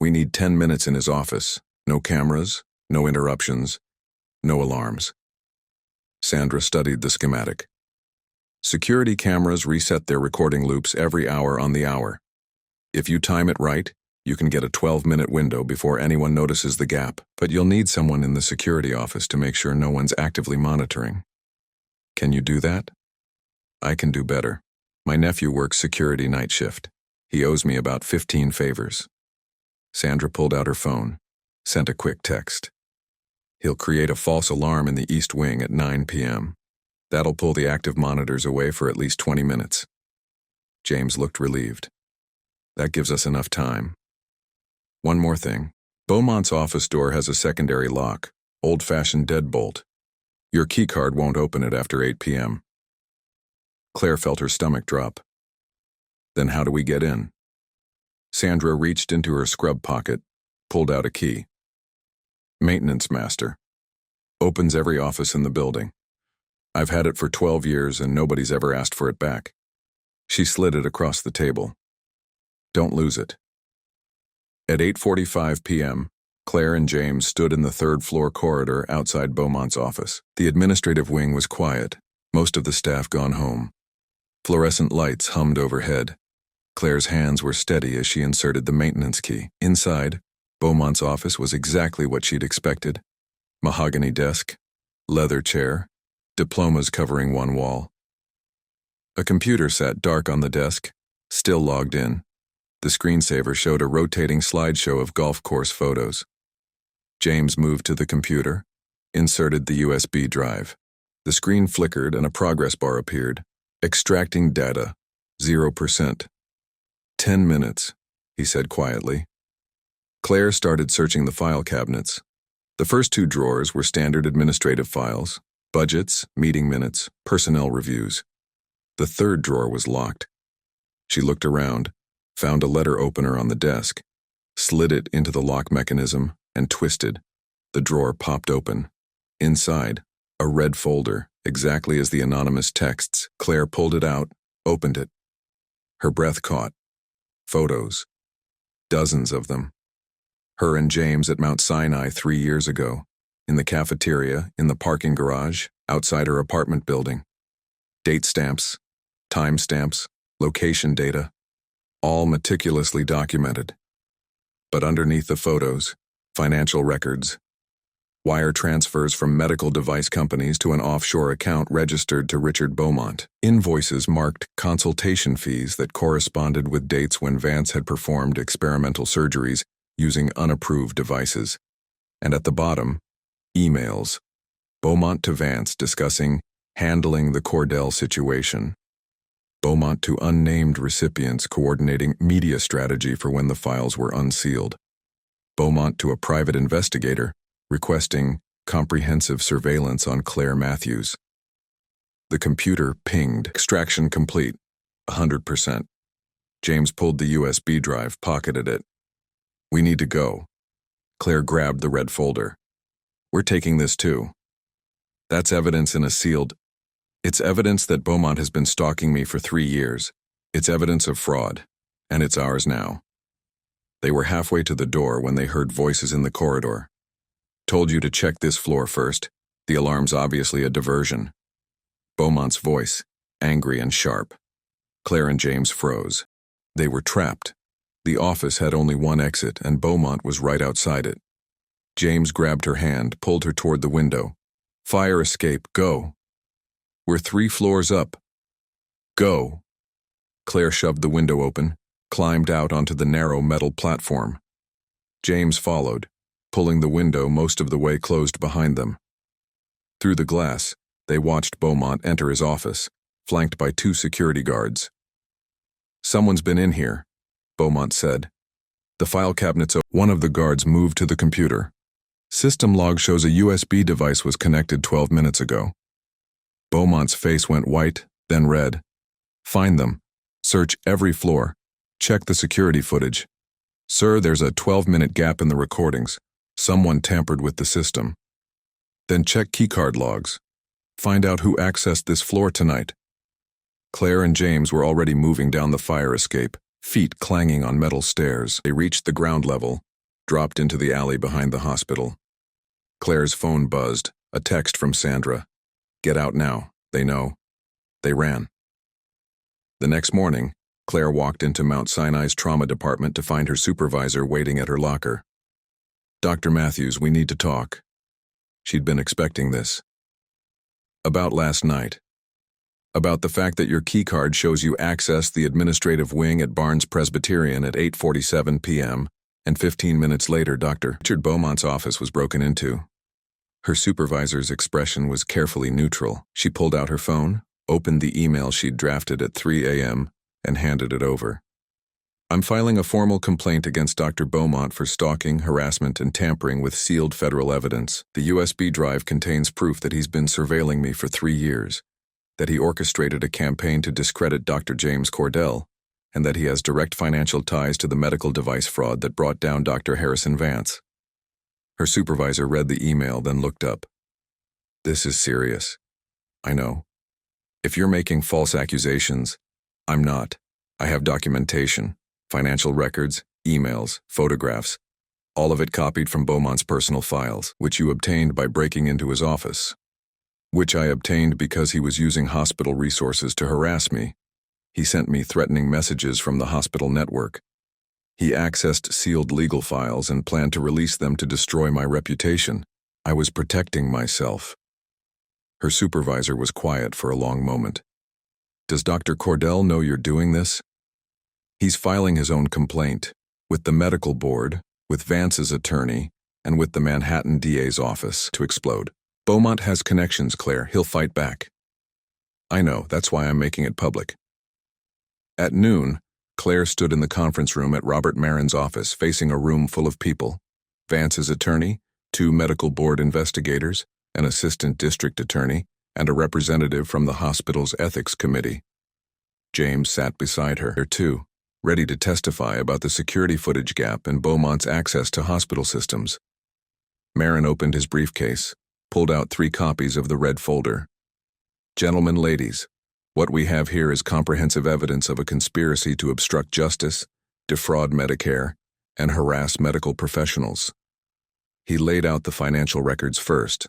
"We need 10 minutes in his office. No cameras, no interruptions, no alarms." Sandra studied the schematic. Security cameras reset their recording loops every hour on the hour. If you time it right, you can get a 12-minute window before anyone notices the gap, but you'll need someone in the security office to make sure no one's actively monitoring. Can you do that? I can do better. My nephew works security night shift. He owes me about 15 favors. Sandra pulled out her phone, sent a quick text. He'll create a false alarm in the East Wing at 9 p.m. That'll pull the active monitors away for at least 20 minutes. James looked relieved. That gives us enough time. One more thing. Beaumont's office door has a secondary lock, old-fashioned deadbolt. Your keycard won't open it after 8 p.m. Claire felt her stomach drop. Then how do we get in? Sandra reached into her scrub pocket, pulled out a key. Maintenance master. Opens every office in the building. I've had it for 12 years and nobody's ever asked for it back. She slid it across the table. Don't lose it. At 8:45 p.m., Claire and James stood in the third-floor corridor outside Beaumont's office. The administrative wing was quiet, most of the staff gone home. Fluorescent lights hummed overhead. Claire's hands were steady as she inserted the maintenance key. Inside, Beaumont's office was exactly what she'd expected. Mahogany desk, leather chair, diplomas covering one wall. A computer sat dark on the desk, still logged in. The screensaver showed a rotating slideshow of golf course photos. James moved to the computer, inserted the USB drive. The screen flickered and a progress bar appeared. Extracting data, 0%. 10 minutes, he said quietly. Claire started searching the file cabinets. The first two drawers were standard administrative files, budgets, meeting minutes, personnel reviews. The third drawer was locked. She looked around, found a letter opener on the desk, slid it into the lock mechanism, and twisted. The drawer popped open. Inside, a red folder, exactly as the anonymous texts. Claire pulled it out, opened it. Her breath caught. Photos. Dozens of them. Her and James at Mount Sinai 3 years ago. In the cafeteria, in the parking garage, outside her apartment building. Date stamps, time stamps, location data, all meticulously documented. But underneath the photos, financial records, wire transfers from medical device companies to an offshore account registered to Richard Beaumont, invoices marked consultation fees that corresponded with dates when Vance had performed experimental surgeries using unapproved devices. And at the bottom, emails. Beaumont to Vance discussing handling the Cordell situation. Beaumont to unnamed recipients coordinating media strategy for when the files were unsealed. Beaumont to a private investigator requesting comprehensive surveillance on Claire Matthews. The computer pinged. Extraction complete. 100%. James pulled the USB drive, pocketed it. We need to go. Claire grabbed the red folder. We're taking this too. That's evidence in a sealed... It's evidence that Beaumont has been stalking me for 3 years. It's evidence of fraud, and it's ours now. They were halfway to the door when they heard voices in the corridor. Told you to check this floor first. The alarm's obviously a diversion. Beaumont's voice, angry and sharp. Claire and James froze. They were trapped. The office had only one exit, and Beaumont was right outside it. James grabbed her hand, pulled her toward the window. Fire escape, go. We're 3 floors up. Go. Claire shoved the window open, climbed out onto the narrow metal platform. James followed, pulling the window most of the way closed behind them. Through the glass, they watched Beaumont enter his office, flanked by 2 security guards. "Someone's been in here," Beaumont said. The file cabinets open. One of the guards moved to the computer. "System log shows a USB device was connected 12 minutes ago." Beaumont's face went white, then red. "Find them. Search every floor. Check the security footage. Sir, there's a 12-minute gap in the recordings. Someone tampered with the system. Then check keycard logs. Find out who accessed this floor tonight." Claire and James were already moving down the fire escape, feet clanging on metal stairs. They reached the ground level, dropped into the alley behind the hospital. Claire's phone buzzed, a text from Sandra. "Get out now, they know." They ran. The next morning, Claire walked into Mount Sinai's trauma department to find her supervisor waiting at her locker. "Dr. Matthews, we need to talk." She'd been expecting this. "About last night. About the fact that your keycard shows you accessed the administrative wing at Barnes Presbyterian at 8:47 p.m., and 15 minutes later, Dr. Richard Beaumont's office was broken into." Her supervisor's expression was carefully neutral. She pulled out her phone, opened the email she'd drafted at 3 a.m., and handed it over. "I'm filing a formal complaint against Dr. Beaumont for stalking, harassment, and tampering with sealed federal evidence. The USB drive contains proof that he's been surveilling me for 3 years, that he orchestrated a campaign to discredit Dr. James Cordell, and that he has direct financial ties to the medical device fraud that brought down Dr. Harrison Vance." Her supervisor read the email, then looked up. "This is serious. I know. If you're making false accusations, I'm not. I have documentation, financial records, emails, photographs, all of it copied from Beaumont's personal files, which you obtained by breaking into his office. Which I obtained because he was using hospital resources to harass me. He sent me threatening messages from the hospital network. He accessed sealed legal files and planned to release them to destroy my reputation. I was protecting myself." Her supervisor was quiet for a long moment. "Does Dr. Cordell know you're doing this?" "He's filing his own complaint, with the medical board, with Vance's attorney, and with the Manhattan DA's office," to explode. "Beaumont has connections, Claire. He'll fight back." "I know, that's why I'm making it public." At noon, Claire stood in the conference room at Robert Marin's office facing a room full of people: Vance's attorney, 2 medical board investigators, an assistant district attorney, and a representative from the hospital's ethics committee. James sat beside her, too, ready to testify about the security footage gap and Beaumont's access to hospital systems. Marin opened his briefcase, pulled out 3 copies of the red folder. "Gentlemen, ladies, what we have here is comprehensive evidence of a conspiracy to obstruct justice, defraud Medicare, and harass medical professionals." He laid out the financial records first.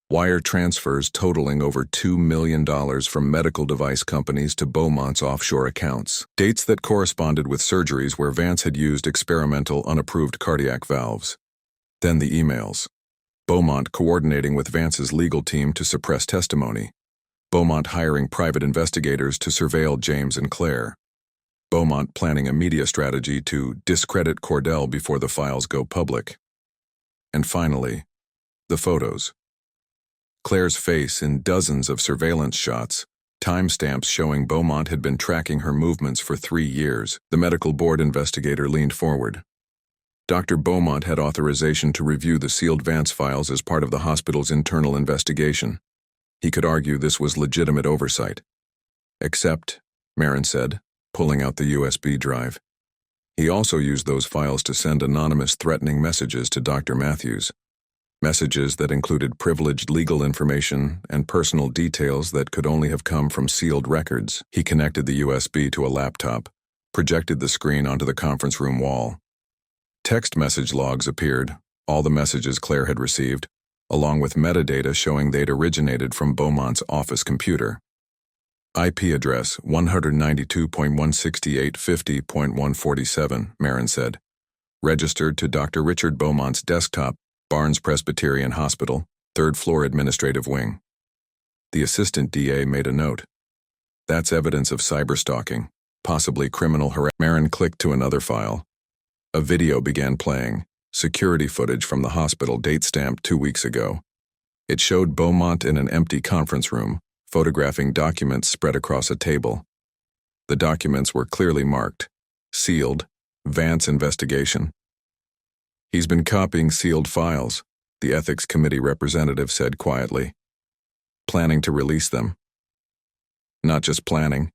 Wire transfers totaling over $2 million from medical device companies to Beaumont's offshore accounts. Dates that corresponded with surgeries where Vance had used experimental unapproved cardiac valves. Then the emails. Beaumont coordinating with Vance's legal team to suppress testimony. Beaumont hiring private investigators to surveil James and Claire. Beaumont planning a media strategy to discredit Cordell before the files go public. And finally, the photos. Claire's face in dozens of surveillance shots, timestamps showing Beaumont had been tracking her movements for 3 years. The medical board investigator leaned forward. Dr. Beaumont had authorization to review the sealed Vance files as part of the hospital's internal investigation. He could argue this was legitimate oversight. "Except," Marin said, pulling out the USB drive, "he also used those files to send anonymous threatening messages to Dr. Matthews. Messages that included privileged legal information and personal details that could only have come from sealed records." He connected the USB to a laptop, projected the screen onto the conference room wall. Text message logs appeared, all the messages Claire had received, along with metadata showing they'd originated from Beaumont's office computer. IP address 192.168.50.147, Marin said. Registered to Dr. Richard Beaumont's desktop, Barnes Presbyterian Hospital, 3rd floor administrative wing. The assistant DA made a note. "That's evidence of cyberstalking. possibly criminal harassment. Marin clicked to another file. A video began playing, security footage from the hospital date stamped 2 weeks ago. It showed Beaumont in an empty conference room, photographing documents spread across a table. The documents were clearly marked, sealed, Vance investigation. "He's been copying sealed files," the ethics committee representative said quietly. "Planning to release them." "Not just planning,"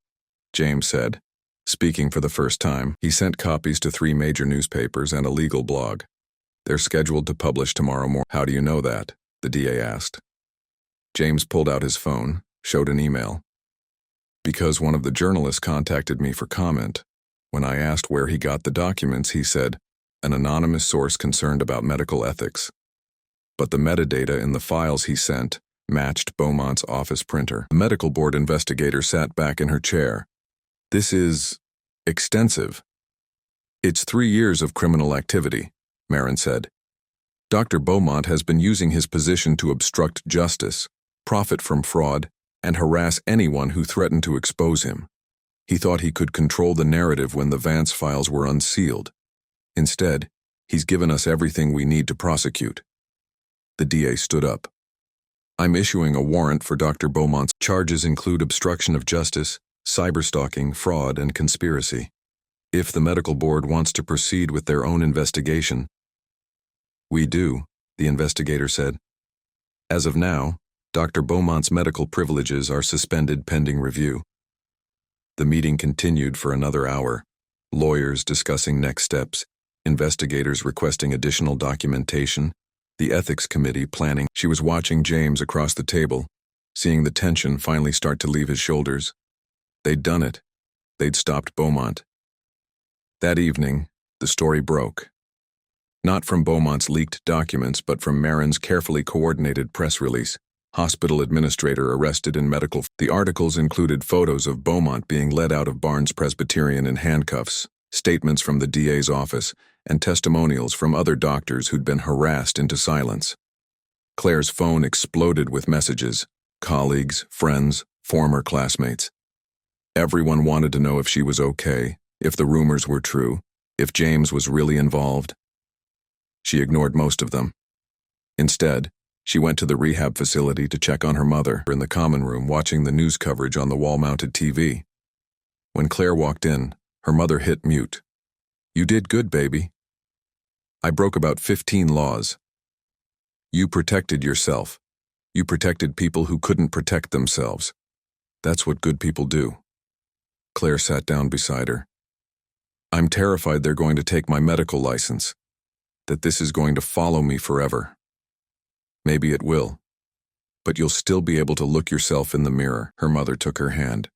James said, speaking for the first time. He sent copies to 3 major newspapers and a legal blog. "They're scheduled to publish tomorrow morning." "How do you know that?" the DA asked. James pulled out his phone, showed an email. "Because one of the journalists contacted me for comment. When I asked where he got the documents, he said, an anonymous source concerned about medical ethics. But the metadata in the files he sent matched Beaumont's office printer." The medical board investigator sat back in her chair. "This is extensive." "It's 3 years of criminal activity," Marin said. "Dr. Beaumont has been using his position to obstruct justice, profit from fraud, and harass anyone who threatened to expose him. He thought he could control the narrative when the Vance files were unsealed. Instead, he's given us everything we need to prosecute." The DA stood up. "I'm issuing a warrant for Dr. Beaumont's charges include obstruction of justice, cyberstalking, fraud, and conspiracy. If the medical board wants to proceed with their own investigation." "We do," the investigator said. "As of now, Dr. Beaumont's medical privileges are suspended pending review." The meeting continued for another hour, lawyers discussing next steps, investigators requesting additional documentation, the ethics committee planning. She was watching James across the table, seeing the tension finally start to leave his shoulders. They'd done it. They'd stopped Beaumont. That evening, the story broke. Not from Beaumont's leaked documents, but from Marin's carefully coordinated press release. "Hospital administrator arrested in medical." The articles included photos of Beaumont being led out of Barnes Presbyterian in handcuffs, statements from the DA's office, and testimonials from other doctors who'd been harassed into silence. Claire's phone exploded with messages, colleagues, friends, former classmates. Everyone wanted to know if she was okay, if the rumors were true, if James was really involved. She ignored most of them. Instead, she went to the rehab facility to check on her mother in the common room watching the news coverage on the wall-mounted TV. When Claire walked in, her mother hit mute. "You did good, baby. I broke about 15 laws. You protected yourself. You protected people who couldn't protect themselves. That's what good people do." Claire sat down beside her. "I'm terrified they're going to take my medical license, that this is going to follow me forever." "Maybe it will, but you'll still be able to look yourself in the mirror." Her mother took her hand.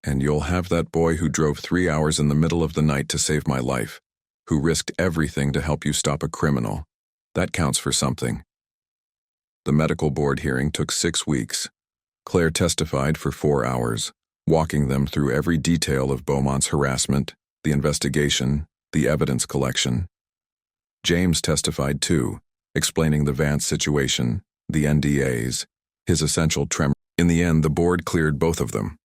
"And you'll have that boy who drove 3 hours in the middle of the night to save my life, who risked everything to help you stop a criminal. That counts for something." The medical board hearing took 6 weeks. Claire testified for 4 hours, walking them through every detail of Beaumont's harassment, the investigation, the evidence collection. James testified too, explaining the Vance situation, the NDAs, his essential tremor. In the end, the board cleared both of them.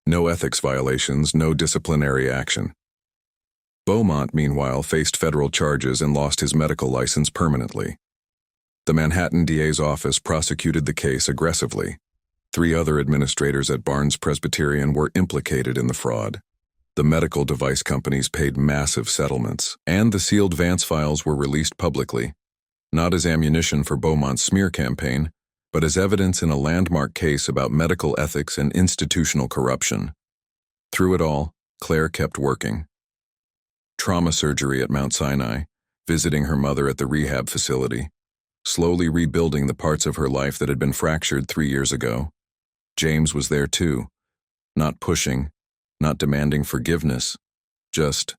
No ethics violations, no disciplinary action. Beaumont, meanwhile, faced federal charges and lost his medical license permanently. The Manhattan DA's office prosecuted the case aggressively. 3 other administrators at Barnes Presbyterian were implicated in the fraud. The medical device companies paid massive settlements, and the sealed Vance files were released publicly, not as ammunition for Beaumont's smear campaign, but as evidence in a landmark case about medical ethics and institutional corruption. Through it all, Claire kept working. Trauma surgery at Mount Sinai, visiting her mother at the rehab facility, slowly rebuilding the parts of her life that had been fractured 3 years ago. James was there too, not pushing, not demanding forgiveness, just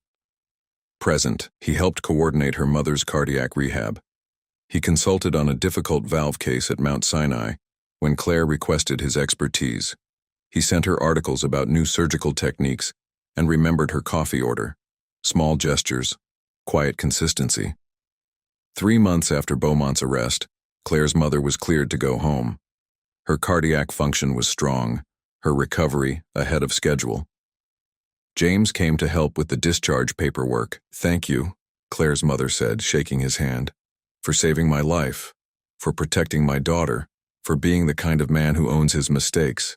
present. He helped coordinate her mother's cardiac rehab. He consulted on a difficult valve case at Mount Sinai when Claire requested his expertise. He sent her articles about new surgical techniques and remembered her coffee order. Small gestures, quiet consistency. 3 months after Beaumont's arrest, Claire's mother was cleared to go home. Her cardiac function was strong, her recovery ahead of schedule. James came to help with the discharge paperwork. "Thank you," Claire's mother said, shaking his hand, "for saving my life, for protecting my daughter, for being the kind of man who owns his mistakes."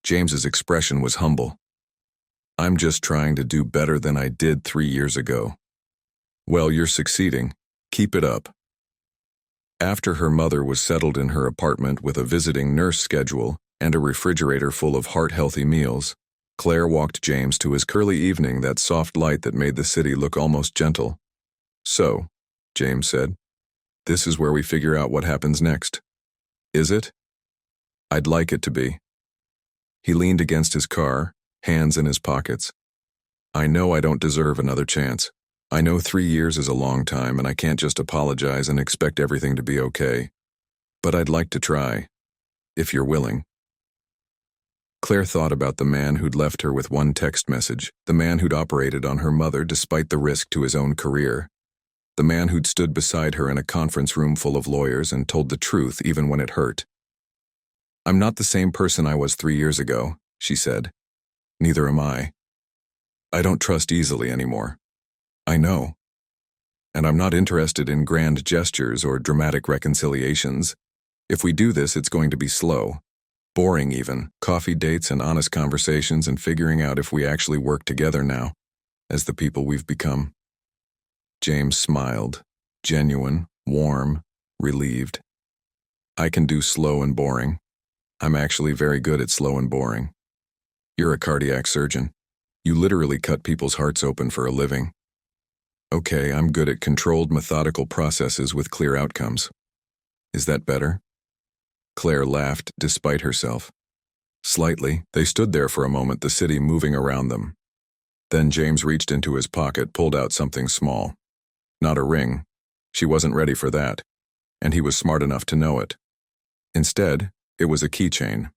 James's expression was humble. "I'm just trying to do better than I did 3 years ago." "Well, you're succeeding. Keep it up." After her mother was settled in her apartment with a visiting nurse schedule and a refrigerator full of heart-healthy meals, Claire walked James to his curly evening, that soft light that made the city look almost gentle. "So," James said, "this is where we figure out what happens next. Is it?" "I'd like it to be." He leaned against his car, hands in his pockets. "I know I don't deserve another chance. I know 3 years is a long time and I can't just apologize and expect everything to be okay. But I'd like to try, if you're willing." Claire thought about the man who'd left her with one text message, the man who'd operated on her mother despite the risk to his own career, the man who'd stood beside her in a conference room full of lawyers and told the truth even when it hurt. "I'm not the same person I was 3 years ago," she said. "Neither am I. I don't trust easily anymore. I know. And I'm not interested in grand gestures or dramatic reconciliations. If we do this, it's going to be slow. Boring even, coffee dates and honest conversations and figuring out if we actually work together now, as the people we've become." James smiled, genuine, warm, relieved. "I can do slow and boring. I'm actually very good at slow and boring. You're a cardiac surgeon. You literally cut people's hearts open for a living. Okay, I'm good at controlled, methodical processes with clear outcomes. Is that better?" Claire laughed despite herself. Slightly. They stood there for a moment, the city moving around them. Then James reached into his pocket, pulled out something small. Not a ring. She wasn't ready for that, and he was smart enough to know it. Instead, it was a keychain.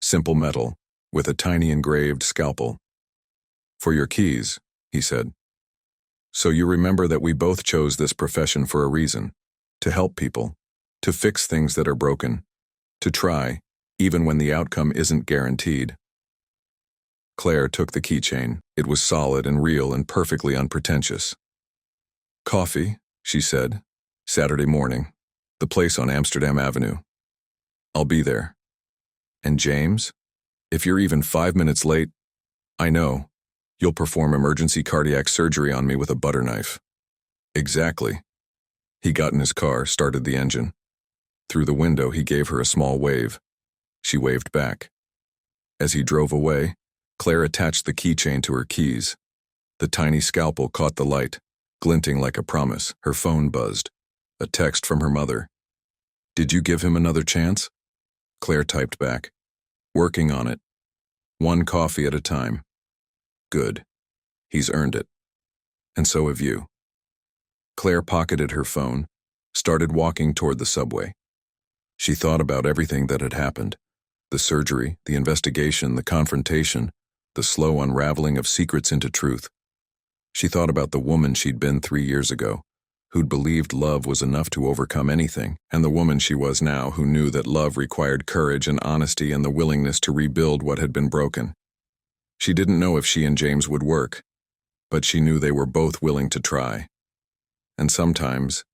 Simple metal, with a tiny engraved scalpel. "For your keys," he said. "So you remember that we both chose this profession for a reason. To help people. To fix things that are broken. To try, even when the outcome isn't guaranteed." Claire took the keychain. It was solid and real and perfectly unpretentious. "Coffee," she said. "Saturday morning. The place on Amsterdam Avenue. I'll be there. And James, if you're even 5 minutes late, I know, you'll perform emergency cardiac surgery on me with a butter knife." "Exactly." He got in his car, started the engine. Through the window, he gave her a small wave. She waved back. As he drove away, Claire attached the keychain to her keys. The tiny scalpel caught the light, glinting like a promise. Her phone buzzed. A text from her mother. "Did you give him another chance?" Claire typed back. "Working on it. 1 coffee at a time." "Good. He's earned it. And so have you." Claire pocketed her phone, started walking toward the subway. She thought about everything that had happened. The surgery, the investigation, the confrontation, the slow unraveling of secrets into truth. She thought about the woman she'd been 3 years ago, who'd believed love was enough to overcome anything, and the woman she was now who knew that love required courage and honesty and the willingness to rebuild what had been broken. She didn't know if she and James would work, but she knew they were both willing to try. And sometimes,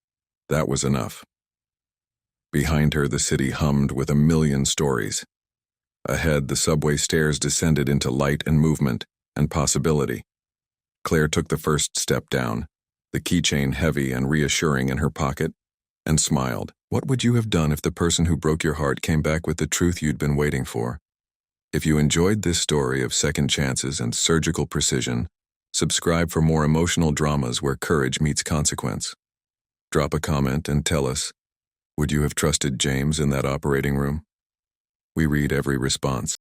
that was enough. Behind her, the city hummed with a million stories. Ahead, the subway stairs descended into light and movement and possibility. Claire took the first step down, the keychain heavy and reassuring in her pocket, and smiled. What would you have done if the person who broke your heart came back with the truth you'd been waiting for? If you enjoyed this story of second chances and surgical precision, subscribe for more emotional dramas where courage meets consequence. Drop a comment and tell us, would you have trusted James in that operating room? We read every response.